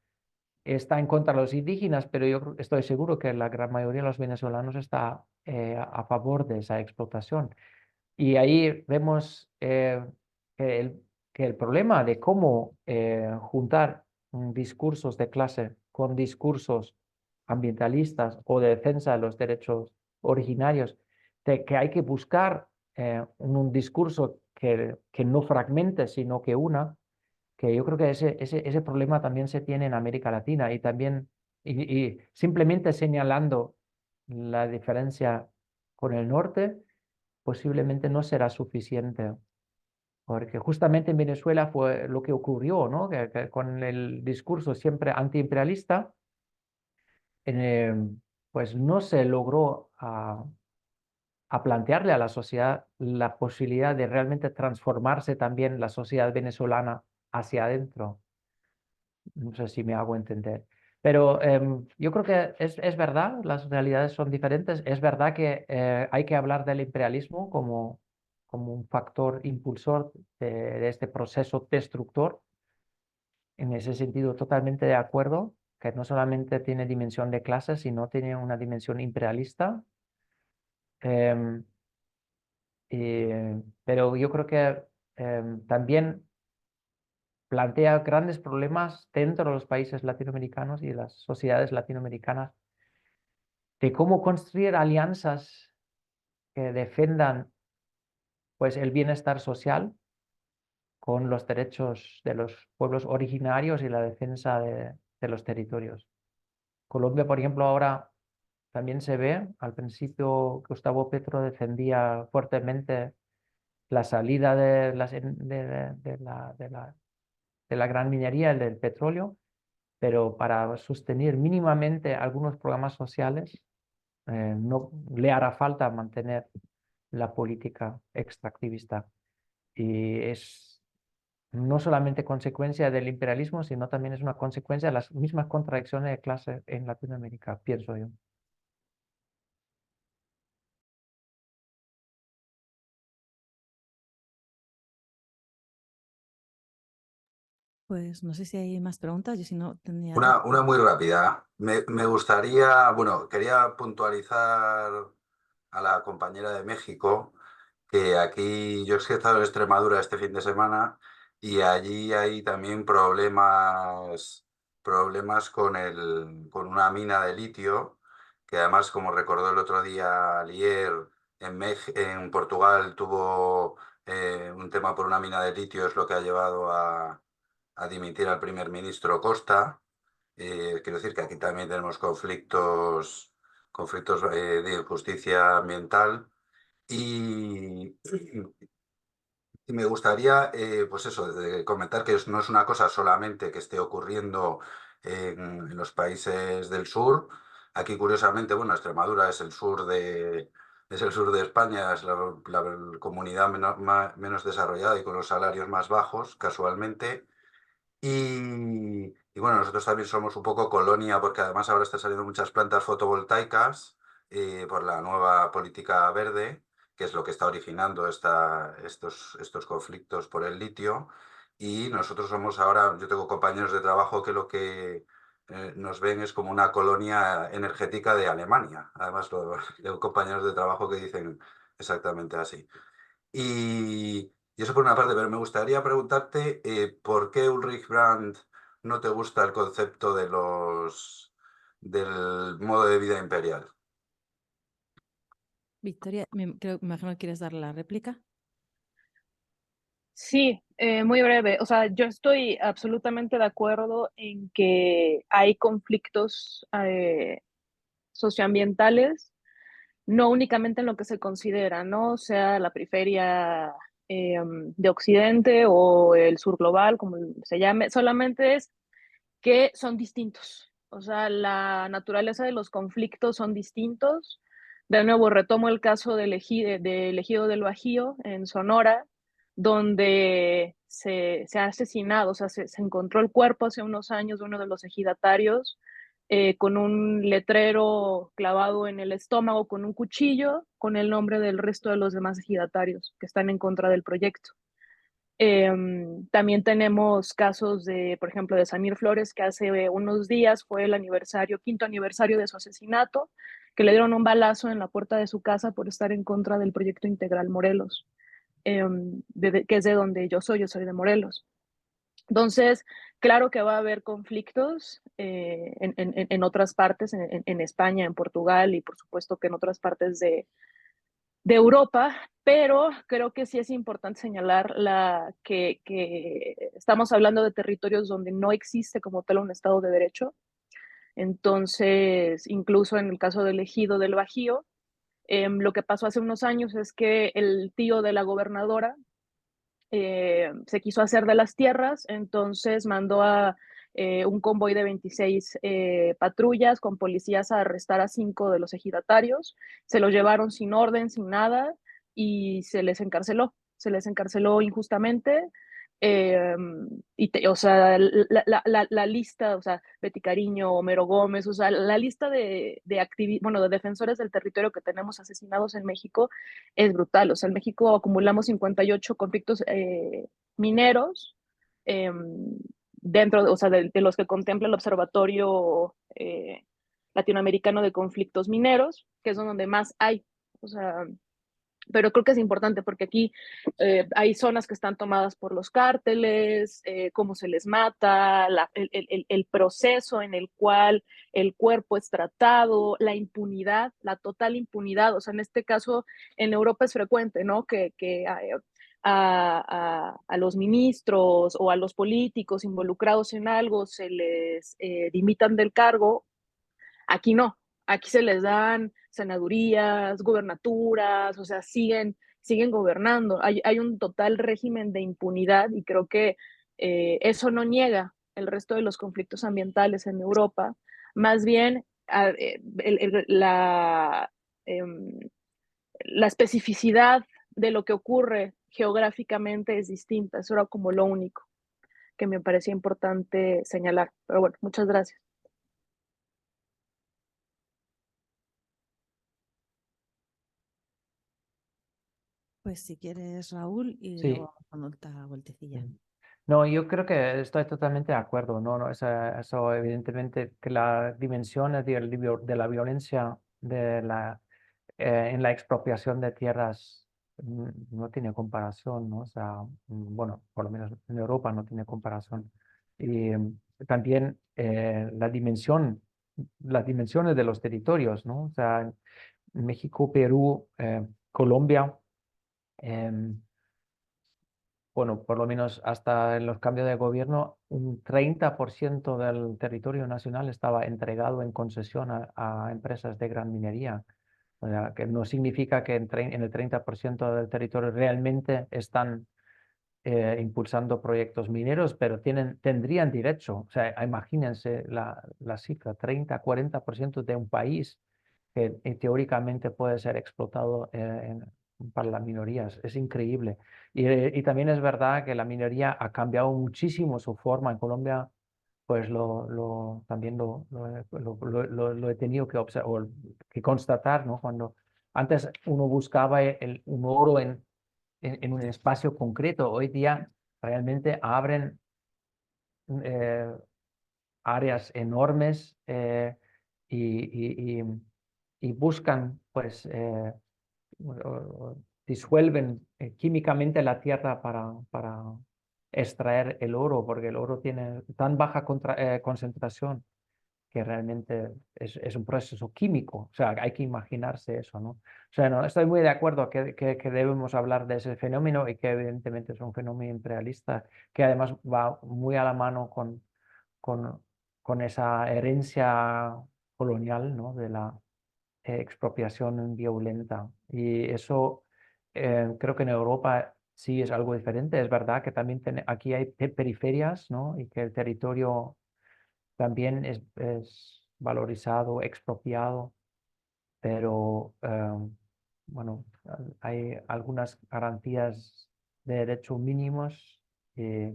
Speaker 2: está en contra de los indígenas, pero yo estoy seguro que la gran mayoría de los venezolanos está a favor de esa explotación. Y ahí vemos que, que el problema de cómo juntar discursos de clase con discursos ambientalistas o de defensa de los derechos originarios, de que hay que buscar un discurso que no fragmente, sino que una, que yo creo que ese problema también se tiene en América Latina y también, y simplemente señalando la diferencia con el norte, posiblemente no será suficiente, porque justamente en Venezuela fue lo que ocurrió, ¿no? Que con el discurso siempre antiimperialista, eh, pues no se logró a plantearle a la sociedad la posibilidad de realmente transformarse también la sociedad venezolana hacia adentro. No sé si me hago entender. Pero yo creo que es verdad, las realidades son diferentes. Es verdad que hay que hablar del imperialismo como un factor impulsor de este proceso destructor. En ese sentido, totalmente de acuerdo, que no solamente tiene dimensión de clase, sino tiene una dimensión imperialista. Em, pero yo creo que también plantea grandes problemas dentro de los países latinoamericanos y de las sociedades latinoamericanas de cómo construir alianzas que defendan pues, el bienestar social con los derechos de los pueblos originarios y la defensa de los territorios. Colombia, por ejemplo, ahora también se ve, al principio Gustavo Petro defendía fuertemente la salida de la gran minería, el del petróleo, pero para sostener mínimamente algunos programas sociales, no le hará falta mantener la política extractivista. Y es no solamente consecuencia del imperialismo, sino también es una consecuencia de las mismas contradicciones de clase en Latinoamérica, pienso yo.
Speaker 1: Pues no sé si hay más preguntas, yo si no tenía...
Speaker 6: Una muy rápida. Me gustaría, bueno, quería puntualizar a la compañera de México que aquí yo he estado en Extremadura este fin de semana y allí hay también problemas con una mina de litio, que además, como recordó el otro día Lier, en Portugal tuvo un tema por una mina de litio, es lo que ha llevado a dimitir al primer ministro Costa. Quiero decir que aquí también tenemos conflictos de injusticia ambiental y, y me gustaría, pues eso, de comentar que no es una cosa solamente que esté ocurriendo en los países del sur. Aquí, curiosamente, bueno, Extremadura es el sur de España, es la comunidad menos desarrollada y con los salarios más bajos, casualmente. Y bueno, nosotros también somos un poco colonia porque además ahora están saliendo muchas plantas fotovoltaicas por la nueva política verde, que es lo que está originando estos conflictos por el litio. Y nosotros somos ahora, yo tengo compañeros de trabajo que nos ven es como una colonia energética de Alemania. Además, tengo compañeros de trabajo que dicen exactamente así. Y eso por una parte, pero me gustaría preguntarte ¿por qué Ulrich Brandt no te gusta el concepto del modo de vida imperial?
Speaker 1: Victoria, imagino que quieres darle la réplica.
Speaker 5: Sí, muy breve. O sea, yo estoy absolutamente de acuerdo en que hay conflictos socioambientales, no únicamente en lo que se considera, ¿no? Sea la periferia de Occidente o el sur global, como se llame, solamente es que son distintos. O sea, la naturaleza de los conflictos son distintos. De nuevo, retomo el caso del Ejido del Bajío, en Sonora, donde se ha asesinado, o sea, se encontró el cuerpo hace unos años de uno de los ejidatarios con un letrero clavado en el estómago con un cuchillo, con el nombre del resto de los demás ejidatarios que están en contra del proyecto. También tenemos casos de, por ejemplo, de Samir Flores, que hace unos días fue el quinto aniversario de su asesinato, que le dieron un balazo en la puerta de su casa por estar en contra del proyecto Integral Morelos, que es de donde yo soy de Morelos. Entonces, claro que va a haber conflictos en otras partes, en España, en Portugal y por supuesto que en otras partes de Europa, pero creo que sí es importante señalar que estamos hablando de territorios donde no existe como tal un Estado de Derecho. Entonces, incluso en el caso del Ejido del Bajío, lo que pasó hace unos años es que el tío de la gobernadora se quiso hacer de las tierras, entonces mandó a un convoy de 26 patrullas con policías a arrestar a 5 de los ejidatarios, se los llevaron sin orden, sin nada, y se les encarceló injustamente. O sea, la lista, o sea, Betty Cariño, Homero Gómez, o sea, la lista de defensores del territorio que tenemos asesinados en México es brutal. O sea, en México acumulamos 58 conflictos mineros dentro, o sea, de los que contempla el Observatorio Latinoamericano de Conflictos Mineros, que es donde más hay. O sea, pero creo que es importante porque aquí hay zonas que están tomadas por los cárteles, cómo se les mata, el proceso en el cual el cuerpo es tratado, la impunidad, la total impunidad. O sea, en este caso, en Europa es frecuente, ¿no? Que a los ministros o a los políticos involucrados en algo se les dimitan del cargo. Aquí no, aquí se les dan senadurías, gubernaturas, o sea, siguen gobernando. Hay un total régimen de impunidad y creo que eso no niega el resto de los conflictos ambientales en Europa. Más bien, la especificidad de lo que ocurre geográficamente es distinta. Eso era como lo único que me parecía importante señalar. Pero bueno, muchas gracias.
Speaker 1: Pues si quieres, Raúl, y
Speaker 2: Sí.
Speaker 1: luego vamos dando otra vueltecilla.
Speaker 2: No, yo creo que estoy totalmente de acuerdo, no, eso evidentemente que la dimensión de la violencia en la expropiación de tierras no tiene comparación, ¿no? O sea, bueno, por lo menos en Europa no tiene comparación. Y también las dimensiones de los territorios, ¿no? O sea, México, Perú, Colombia, bueno, por lo menos hasta en los cambios de gobierno, un 30% del territorio nacional estaba entregado en concesión a empresas de gran minería. O sea, que no significa que en el 30% del territorio realmente están impulsando proyectos mineros, pero tendrían derecho. O sea, imagínense la cifra, 30-40% de un país que teóricamente puede ser explotado para las minorías. Es increíble. Y también es verdad que la minería ha cambiado muchísimo su forma. En Colombia, pues también lo he tenido que constatar, ¿no? Cuando antes uno buscaba un oro en un espacio concreto, hoy día realmente abren áreas enormes y, y buscan, pues, disuelven químicamente la tierra para extraer el oro, porque el oro tiene tan baja concentración que realmente es un proceso químico. O sea, hay que imaginarse eso, ¿no? O sea, no, estoy muy de acuerdo que debemos hablar de ese fenómeno y que evidentemente es un fenómeno imperialista que además va muy a la mano con, con esa herencia colonial, ¿no? De la expropiación violenta. Y eso creo que en Europa sí es algo diferente. Es verdad que también aquí hay periferias, ¿no? Y que el territorio también es valorizado, expropiado, pero bueno, hay algunas garantías de derechos mínimos y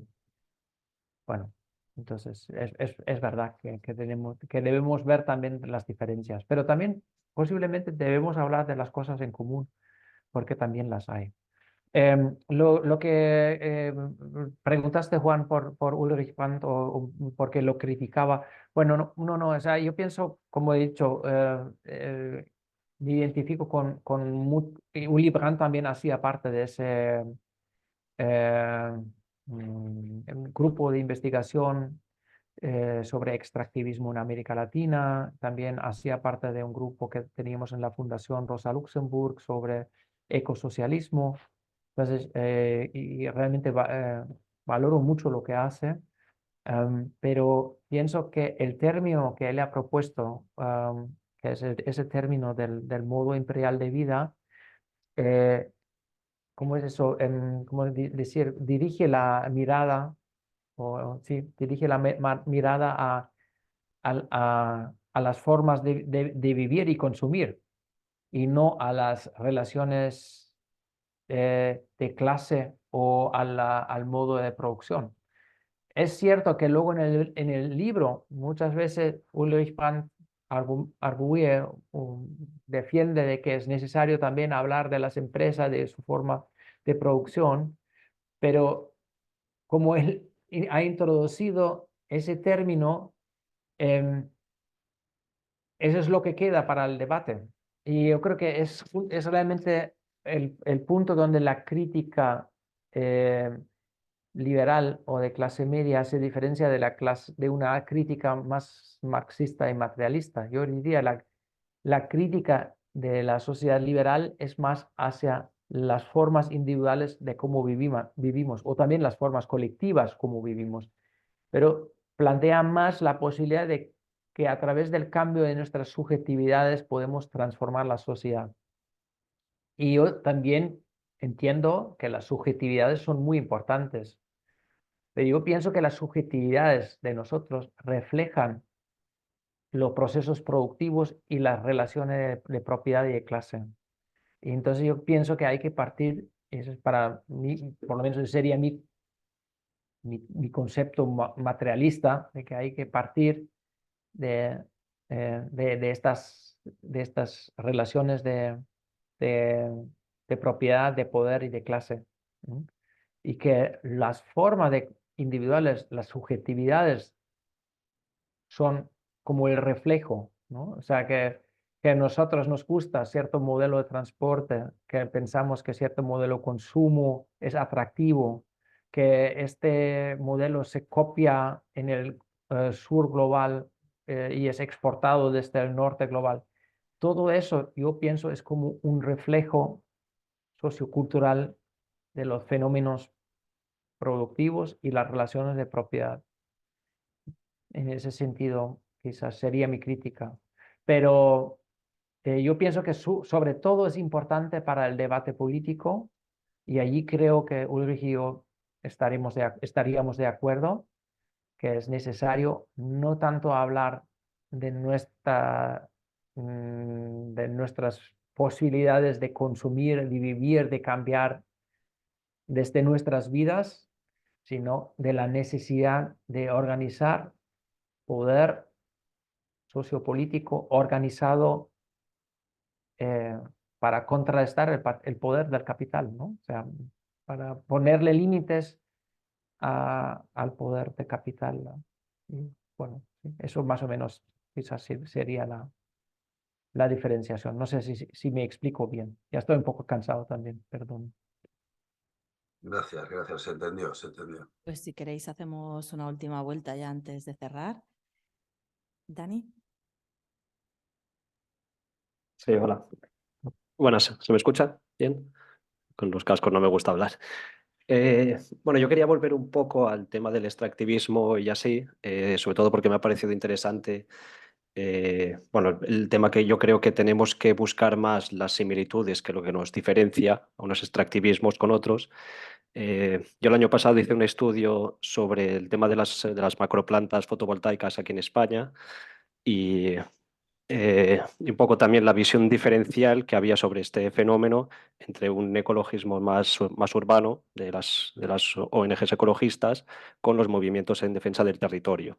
Speaker 2: bueno, entonces es verdad que debemos ver también las diferencias, pero también posiblemente debemos hablar de las cosas en común, porque también las hay. Lo que preguntaste, Juan, por Ulrich Brandt o porque lo criticaba, bueno, no, o sea, yo pienso, como he dicho, me identifico y Uli Brandt también hacía parte de ese eh, grupo de investigación sobre extractivismo en América Latina, también hacía parte de un grupo que teníamos en la Fundación Rosa Luxemburg sobre ecosocialismo. Entonces, y realmente valoro mucho lo que hace, pero pienso que el término que él ha propuesto, que es ese término del modo imperial de vida, eh, ¿cómo es eso? ¿Cómo decir? Dirige la mirada, o sí, dirige la mirada a las formas de vivir y consumir, y no a las relaciones de clase o al modo de producción. Es cierto que luego en el libro muchas veces Ulrich Brandt arguye, defiende de que es necesario también hablar de las empresas, de su forma de producción, pero como él ha introducido ese término, em, eso es lo que queda para el debate. Y yo creo que es realmente el punto donde la crítica liberal o de clase media se diferencia de una crítica más marxista y materialista. Yo diría la crítica de la sociedad liberal es más hacia las formas individuales de cómo vivimos o también las formas colectivas como vivimos, pero plantea más la posibilidad de que a través del cambio de nuestras subjetividades podemos transformar la sociedad. Y yo también entiendo que las subjetividades son muy importantes, pero yo pienso que las subjetividades de nosotros reflejan los procesos productivos y las relaciones de propiedad y de clase. Y entonces yo pienso que hay que partir, eso es para mí, por lo menos ese sería mi concepto materialista, de que hay que partir de, de estas relaciones de, de propiedad, de poder y de clase. ¿No? Y que las formas individuales, las subjetividades, son como el reflejo, ¿no? O sea, que a nosotros nos gusta cierto modelo de transporte, que pensamos que cierto modelo de consumo es atractivo, que este modelo se copia en el sur global y es exportado desde el norte global. Todo eso, yo pienso, es como un reflejo sociocultural de los fenómenos productivos y las relaciones de propiedad. En ese sentido, quizás sería mi crítica. Pero yo pienso que sobre todo es importante para el debate político y allí creo que Ulrich y yo estaríamos de acuerdo que es necesario no tanto hablar de, de nuestras posibilidades de consumir, de vivir, de cambiar desde nuestras vidas, sino de la necesidad de organizar poder sociopolítico organizado eh, para contrarrestar el poder del capital, ¿no? O sea, para ponerle límites al poder de capital, ¿no? bueno, sí, eso más o menos quizás sería la diferenciación. No sé si me explico bien. Ya estoy un poco cansado también, perdón.
Speaker 6: Gracias, gracias. Se entendió, se entendió.
Speaker 1: Pues si queréis hacemos una última vuelta ya antes de cerrar. Dani.
Speaker 7: Sí, hola. Buenas, ¿se me escucha bien? Con los cascos no me gusta hablar. Bueno, yo quería volver un poco al tema del extractivismo y así, sobre todo porque me ha parecido interesante. Bueno, el tema que yo creo que tenemos que buscar más las similitudes que lo que nos diferencia a unos extractivismos con otros. Yo el año pasado hice un estudio sobre el tema de las macroplantas fotovoltaicas aquí en España y y un poco también la visión diferencial que había sobre este fenómeno entre un ecologismo más urbano de las ONGs ecologistas con los movimientos en defensa del territorio.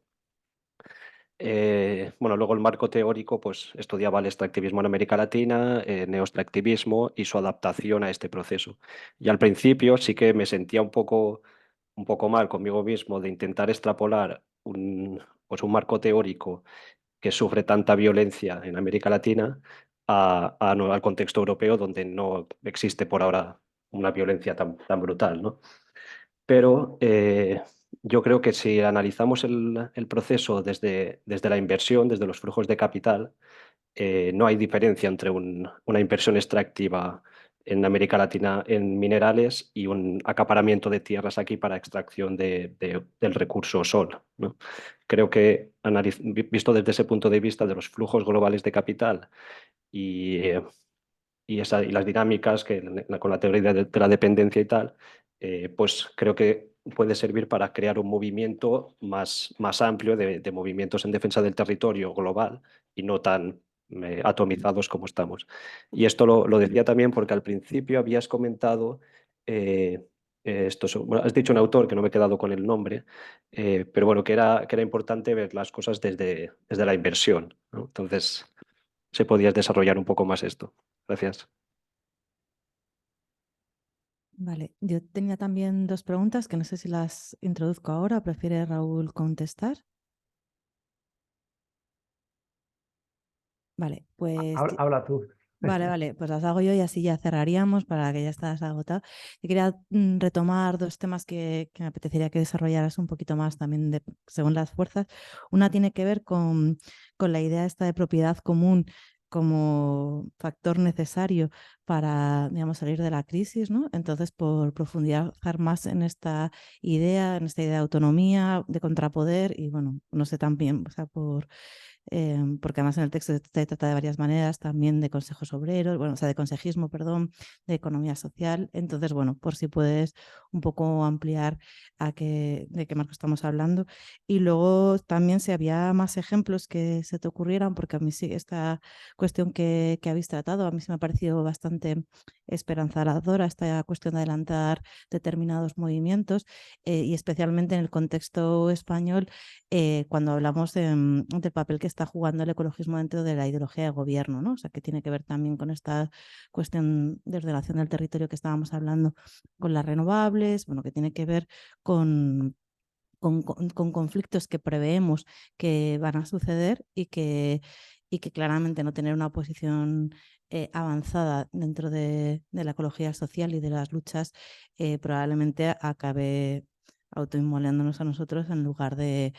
Speaker 7: Bueno, luego el marco teórico pues, estudiaba el extractivismo en América Latina, neoextractivismo y su adaptación a este proceso. Y al principio sí que me sentía un poco mal conmigo mismo de intentar extrapolar pues un marco teórico que sufre tanta violencia en América Latina al contexto europeo, donde no existe por ahora una violencia tan brutal, ¿no? Pero yo creo que si analizamos el proceso desde la inversión, desde los flujos de capital, no hay diferencia entre una inversión extractiva en América Latina en minerales y un acaparamiento de tierras aquí para extracción del recurso sol, ¿no? Creo que visto desde ese punto de vista de los flujos globales de capital y, y las dinámicas con la teoría de la dependencia y tal, pues creo que puede servir para crear un movimiento más amplio de movimientos en defensa del territorio global y no tan atomizados como estamos. Y esto lo decía también porque al principio habías comentado, bueno, has dicho un autor que no me he quedado con el nombre, pero bueno, que era importante ver las cosas desde la inversión, ¿no? Entonces, se podías desarrollar un poco más esto. Gracias.
Speaker 1: Vale, yo tenía también dos preguntas que no sé si las introduzco ahora. ¿Prefiere Raúl contestar? Vale, pues
Speaker 2: Habla tú.
Speaker 1: Vale, pues las hago yo y así ya cerraríamos para que ya estás agotado. Yo quería retomar dos temas que me apetecería que desarrollaras un poquito más también según las fuerzas. Una tiene que ver con la idea esta de propiedad común como factor necesario para, digamos, salir de la crisis, ¿no? Entonces, por profundizar más en esta idea de autonomía, de contrapoder y, bueno, no sé también, o sea, porque además en el texto se trata de varias maneras, también de consejos obreros, bueno, o sea, de consejismo, perdón, de economía social. Entonces, bueno, por si puedes un poco ampliar de qué marco estamos hablando. Y luego también si había más ejemplos que se te ocurrieran, porque a mí sí, esta cuestión que habéis tratado, a mí se me ha parecido bastante esperanzadora, esta cuestión de adelantar determinados movimientos y especialmente en el contexto español, cuando hablamos del papel que está jugando el ecologismo dentro de la ideología de gobierno, ¿no? O sea, que tiene que ver también con esta cuestión de ordenación del territorio que estábamos hablando con las renovables, bueno, que tiene que ver con conflictos que preveemos que van a suceder y que claramente no tener una posición avanzada dentro de la ecología social y de las luchas probablemente acabe autoinmolándonos a nosotros en lugar de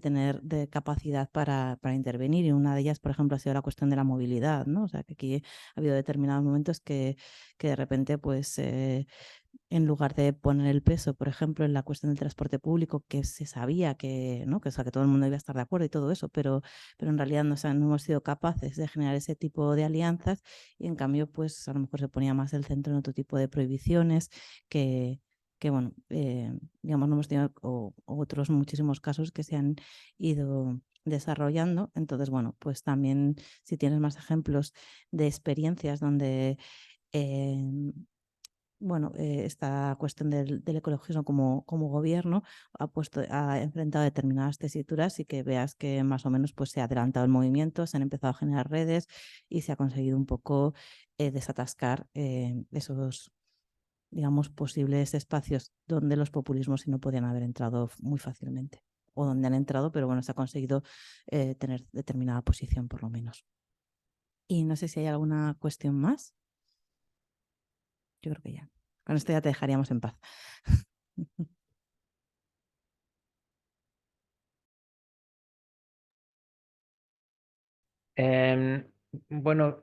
Speaker 1: tener capacidad para intervenir. Y una de ellas, por ejemplo, ha sido la cuestión de la movilidad, ¿no? O sea, que aquí ha habido determinados momentos que de repente, pues, en lugar de poner el peso, por ejemplo, en la cuestión del transporte público, que se sabía que, ¿no? que, o sea, que todo el mundo iba a estar de acuerdo y todo eso, pero en realidad no, o sea, no hemos sido capaces de generar ese tipo de alianzas y en cambio, pues a lo mejor se ponía más el centro en otro tipo de prohibiciones que bueno, digamos, no hemos tenido otros muchísimos casos que se han ido desarrollando. Entonces, bueno, pues también si tienes más ejemplos de experiencias donde bueno, esta cuestión del ecologismo como gobierno ha enfrentado determinadas tesituras y que veas que más o menos pues, se ha adelantado el movimiento, se han empezado a generar redes y se ha conseguido un poco desatascar esos, digamos, posibles espacios donde los populismos sí no podían haber entrado muy fácilmente. o dónde han entrado, pero bueno, se ha conseguido tener determinada posición por lo menos. Y no sé si hay alguna cuestión más. Yo creo que ya. Con esto ya te dejaríamos en paz.
Speaker 2: Bueno,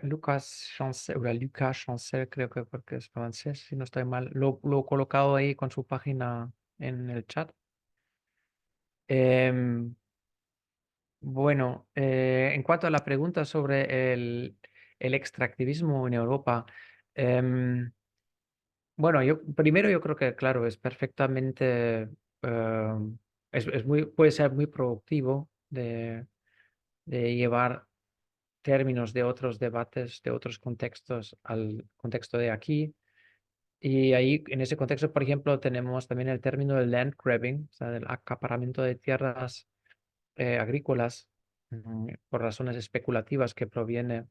Speaker 2: Lucas Chancel, o Lucas Chancel, creo que porque es francés, si no estoy mal, lo he colocado ahí con su página en el chat. Em, bueno, en cuanto a la pregunta sobre el extractivismo en Europa, bueno, primero yo creo que, claro, es perfectamente, puede ser muy productivo de llevar términos de otros debates, de otros contextos al contexto de aquí. Y ahí, en ese contexto, por ejemplo, tenemos también el término del land grabbing, o sea, del acaparamiento de tierras agrícolas por razones especulativas que proviene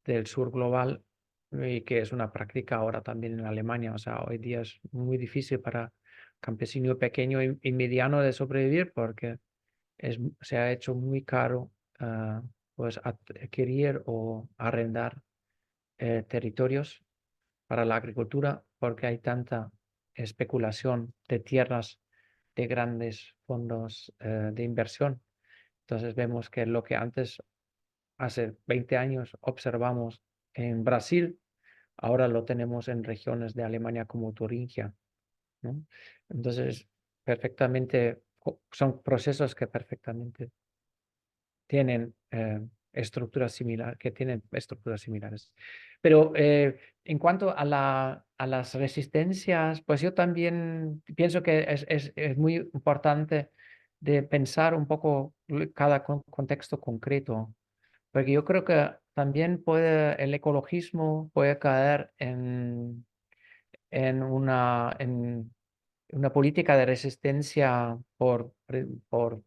Speaker 2: del sur global y que es una práctica ahora también en Alemania. O sea, hoy día es muy difícil para campesino pequeño y mediano de sobrevivir porque se ha hecho muy caro pues adquirir o arrendar territorios para la agricultura porque hay tanta especulación de tierras de grandes fondos de inversión. Entonces vemos que lo que antes, hace 20 años, observamos en Brasil, ahora lo tenemos en regiones de Alemania como Turingia, ¿no? Entonces, son procesos que perfectamente tienen estructuras similares. Pero en cuanto a las resistencias, pues yo también pienso que es muy importante de pensar un poco cada contexto concreto, porque yo creo que también el ecologismo puede caer en una política de resistencia por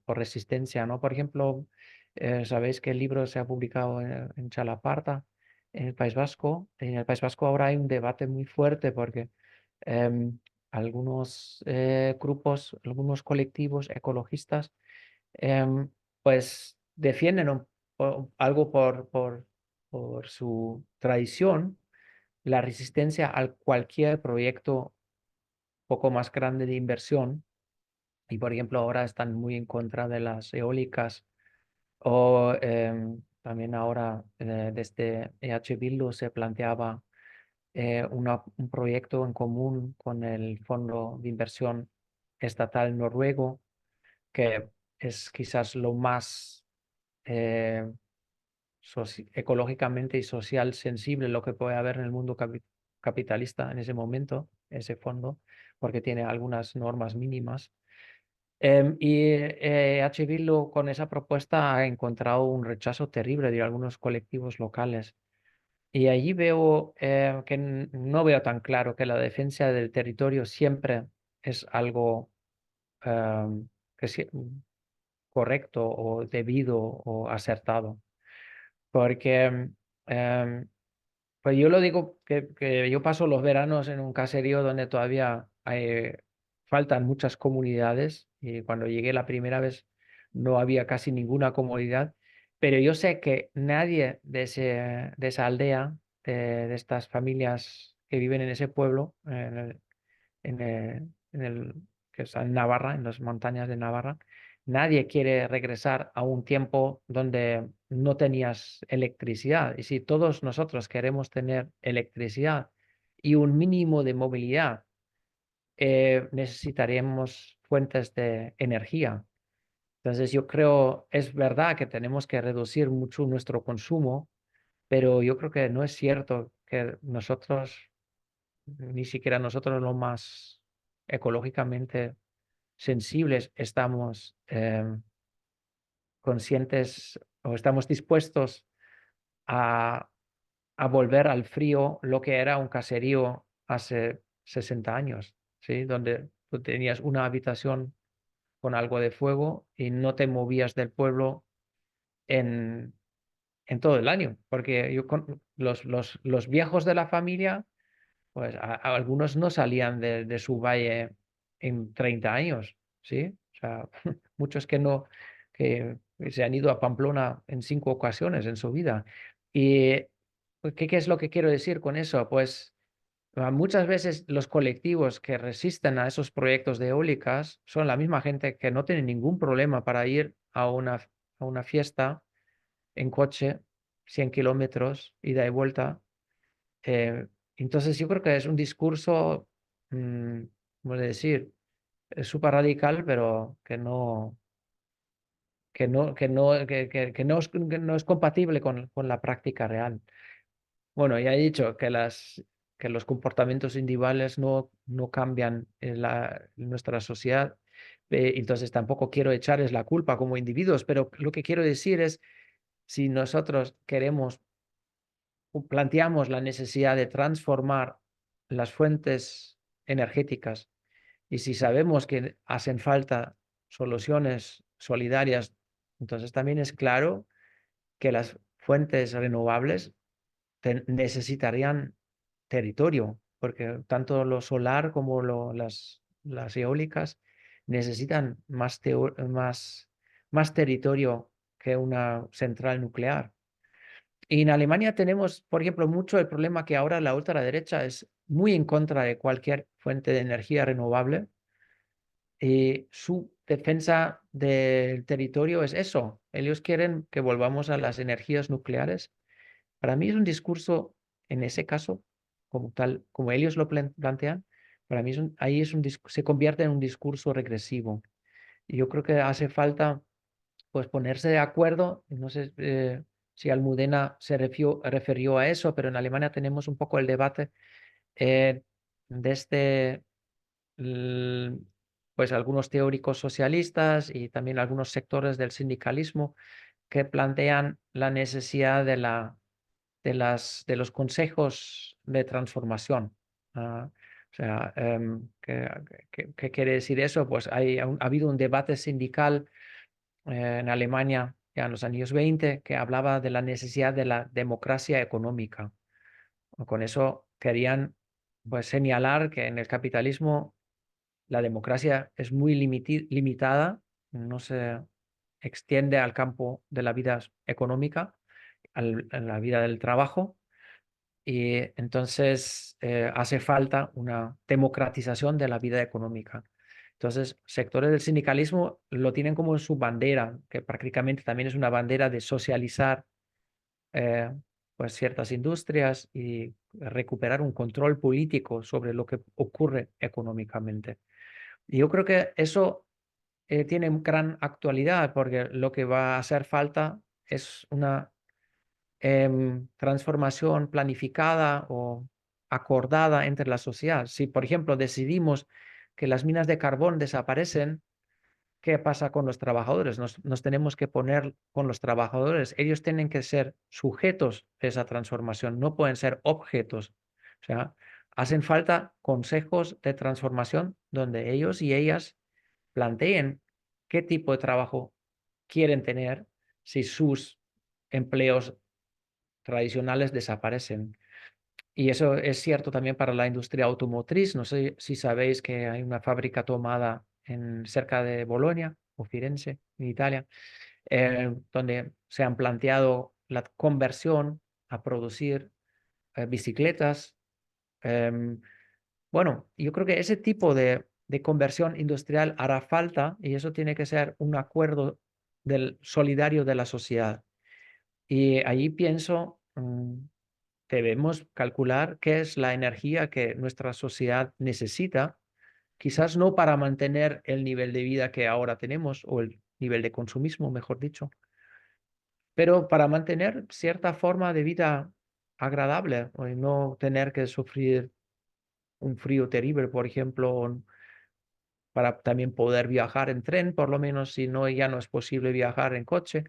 Speaker 2: resistencia, ¿no? Por ejemplo, sabéis que el libro se ha publicado en Chalaparta, en el País Vasco. En el País Vasco ahora hay un debate muy fuerte porque algunos grupos, algunos colectivos ecologistas, pues defienden algo por su tradición, la resistencia a cualquier proyecto poco más grande de inversión y por ejemplo ahora están muy en contra de las eólicas o también ahora desde EH Bildu se planteaba un proyecto en común con el Fondo de Inversión Estatal Noruego que es quizás lo más ecológicamente y social sensible lo que puede haber en el mundo capitalista en ese momento, ese fondo, porque tiene algunas normas mínimas. Y H. Bildu con esa propuesta ha encontrado un rechazo terrible de algunos colectivos locales. Y allí veo que no veo tan claro que la defensa del territorio siempre es algo que correcto o debido o acertado. Porque pues yo lo digo que yo paso los veranos en un caserío donde todavía faltan muchas comunidades y cuando llegué la primera vez no había casi ninguna comunidad, pero yo sé que nadie de esa aldea, de estas familias que viven en ese pueblo, en el, que está en Navarra, en las montañas de Navarra, nadie quiere regresar a un tiempo donde no tenías electricidad. Y si todos nosotros queremos tener electricidad y un mínimo de movilidad, necesitaremos fuentes de energía. Entonces yo creo, es verdad que tenemos que reducir mucho nuestro consumo, pero yo creo que no es cierto que nosotros, ni siquiera nosotros los más ecológicamente sensibles, estamos conscientes o estamos dispuestos a, a volver al frío lo que era un caserío hace 60 años, ¿sí? Donde tú tenías una habitación con algo de fuego y no te movías del pueblo en, en todo el año, porque los viejos de la familia, pues algunos no salían de su valle en 30 años, ¿sí? O sea, muchos que se han ido a Pamplona en 5 ocasiones en su vida. Y pues, ¿qué es lo que quiero decir con eso? Pues muchas veces los colectivos que resisten a esos proyectos de eólicas son la misma gente que no tiene ningún problema para ir a una fiesta en coche, 100 kilómetros, ida y vuelta. Eh, entonces yo creo que es un discurso, ¿cómo decir? Es súper radical, pero que no es compatible con la práctica real. Bueno, ya he dicho que los comportamientos individuales no cambian en nuestra sociedad, entonces tampoco quiero echarles la culpa como individuos, pero lo que quiero decir es, si nosotros queremos planteamos la necesidad de transformar las fuentes energéticas y si sabemos que hacen falta soluciones solidarias, entonces también es claro que las fuentes renovables necesitarían territorio, porque tanto lo solar como las eólicas necesitan más territorio que una central nuclear. Y en Alemania tenemos, por ejemplo, mucho el problema que ahora la ultraderecha es muy en contra de cualquier fuente de energía renovable. Y su defensa del territorio es eso. Ellos quieren que volvamos a las energías nucleares. Para mí es un discurso, en ese caso, como tal, como ellos lo plantean, para mí ahí se convierte en un discurso regresivo. Y yo creo que hace falta pues ponerse de acuerdo. No sé si Almudena se refirió a eso, pero en Alemania tenemos un poco el debate desde pues algunos teóricos socialistas y también algunos sectores del sindicalismo que plantean la necesidad de los consejos de transformación. O sea, ¿qué quiere decir eso? Pues ha habido un debate sindical en Alemania ya en los años 20 que hablaba de la necesidad de la democracia económica. Con eso querían pues, señalar que en el capitalismo la democracia es muy limitada, no se extiende al campo de la vida económica, a la vida del trabajo, y entonces hace falta una democratización de la vida económica. Entonces, sectores del sindicalismo lo tienen como su bandera, que prácticamente también es una bandera de socializar pues ciertas industrias y recuperar un control político sobre lo que ocurre económicamente. Y yo creo que eso tiene gran actualidad porque lo que va a hacer falta es una transformación planificada o acordada entre la sociedad. Si, por ejemplo, decidimos que las minas de carbón desaparecen, ¿qué pasa con los trabajadores? Nos tenemos que poner con los trabajadores. Ellos tienen que ser sujetos de esa transformación, no pueden ser objetos. O sea, hacen falta consejos de transformación donde ellos y ellas planteen qué tipo de trabajo quieren tener si sus empleos tradicionales desaparecen. Y eso es cierto también para la industria automotriz. No sé si sabéis que hay una fábrica tomada cerca de Bolonia o Firenze, en Italia, donde se han planteado la conversión a producir bicicletas. Bueno, yo creo que ese tipo de conversión industrial hará falta y eso tiene que ser un acuerdo solidario de la sociedad. Y ahí pienso, debemos calcular qué es la energía que nuestra sociedad necesita, quizás no para mantener el nivel de vida que ahora tenemos o el nivel de consumismo, mejor dicho, pero para mantener cierta forma de vida agradable y no tener que sufrir un frío terrible, por ejemplo, para también poder viajar en tren, por lo menos si no, ya no es posible viajar en coche.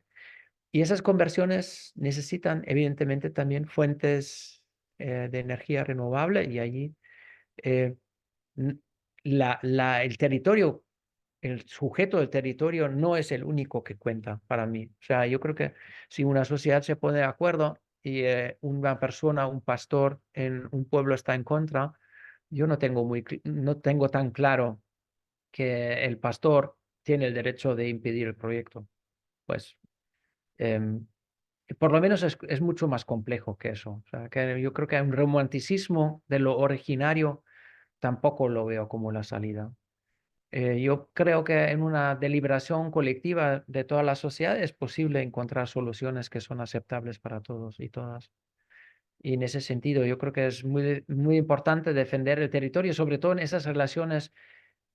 Speaker 2: Y esas conversiones necesitan evidentemente también fuentes de energía renovable y allí eh, el territorio, el sujeto del territorio no es el único que cuenta para mí. O sea, yo creo que si una sociedad se pone de acuerdo y una persona, un pastor en un pueblo está en contra, yo no tengo tan claro que el pastor tiene el derecho de impedir el proyecto. Pues por lo menos es mucho más complejo que eso. O sea, que yo creo que un romanticismo de lo originario tampoco lo veo como la salida. Yo creo que en una deliberación colectiva de toda la sociedad es posible encontrar soluciones que son aceptables para todos y todas. Y en ese sentido, yo creo que es muy importante defender el territorio, sobre todo en esas relaciones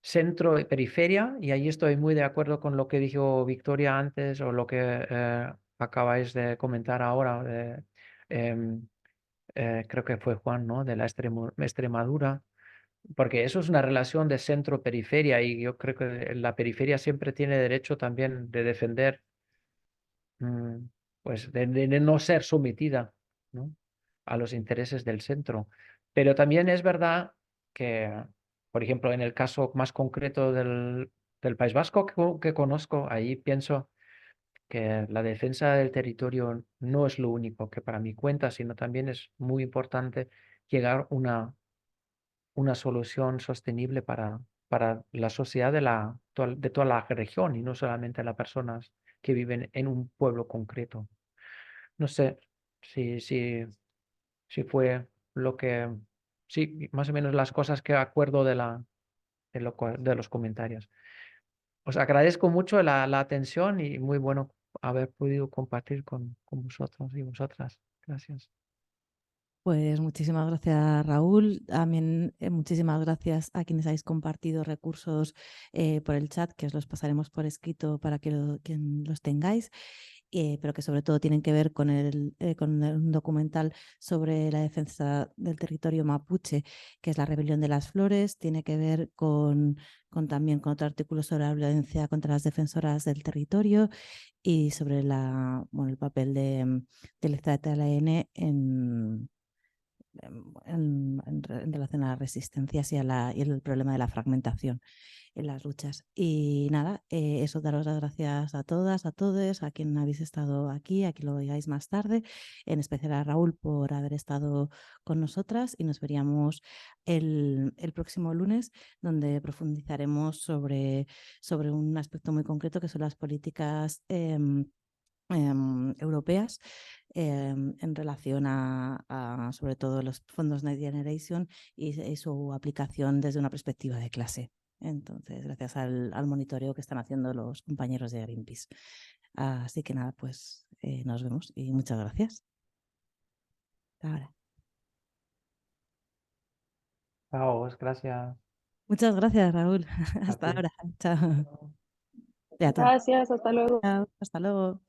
Speaker 2: centro y periferia, y ahí estoy muy de acuerdo con lo que dijo Victoria antes o lo que acabáis de comentar ahora. Creo que fue Juan, ¿no? De la Extremadura, porque eso es una relación de centro-periferia y yo creo que la periferia siempre tiene derecho también de defender, pues de no ser sometida, ¿no? A los intereses del centro. Pero también es verdad que, por ejemplo, en el caso más concreto del País Vasco que conozco, ahí pienso que la defensa del territorio no es lo único que para mí cuenta, sino también es muy importante llegar a una solución sostenible para la sociedad de toda la región y no solamente las personas que viven en un pueblo concreto. No sé si fue lo que, sí, más o menos las cosas que acuerdo de los comentarios. Os agradezco mucho la atención y muy bueno haber podido compartir con vosotros y vosotras. Gracias.
Speaker 1: Pues muchísimas gracias, Raúl. También muchísimas gracias a quienes habéis compartido recursos por el chat, que os los pasaremos por escrito para que los tengáis, pero que sobre todo tienen que ver con un documental sobre la defensa del territorio mapuche, que es la rebelión de las flores. Tiene que ver también con otro artículo sobre la violencia contra las defensoras del territorio y sobre el papel del ZLN en relación a las resistencias y el problema de la fragmentación en las luchas. Y nada, eso, daros las gracias a todas, a todos, a quien habéis estado aquí, a quien lo oigáis más tarde, en especial a Raúl por haber estado con nosotras, y nos veríamos el próximo lunes, donde profundizaremos sobre un aspecto muy concreto, que son las políticas europeas en relación a sobre todo los fondos Next Generation y su aplicación desde una perspectiva de clase. Entonces, gracias al monitoreo que están haciendo los compañeros de Greenpeace. Así que nada, pues nos vemos y muchas gracias. Hasta ahora.
Speaker 2: Chao, gracias.
Speaker 1: Muchas gracias, Raúl.
Speaker 2: A
Speaker 1: Hasta
Speaker 2: ti.
Speaker 1: ahora. Chao. Y a todos.
Speaker 5: Gracias, hasta luego.
Speaker 1: Chao. Hasta luego.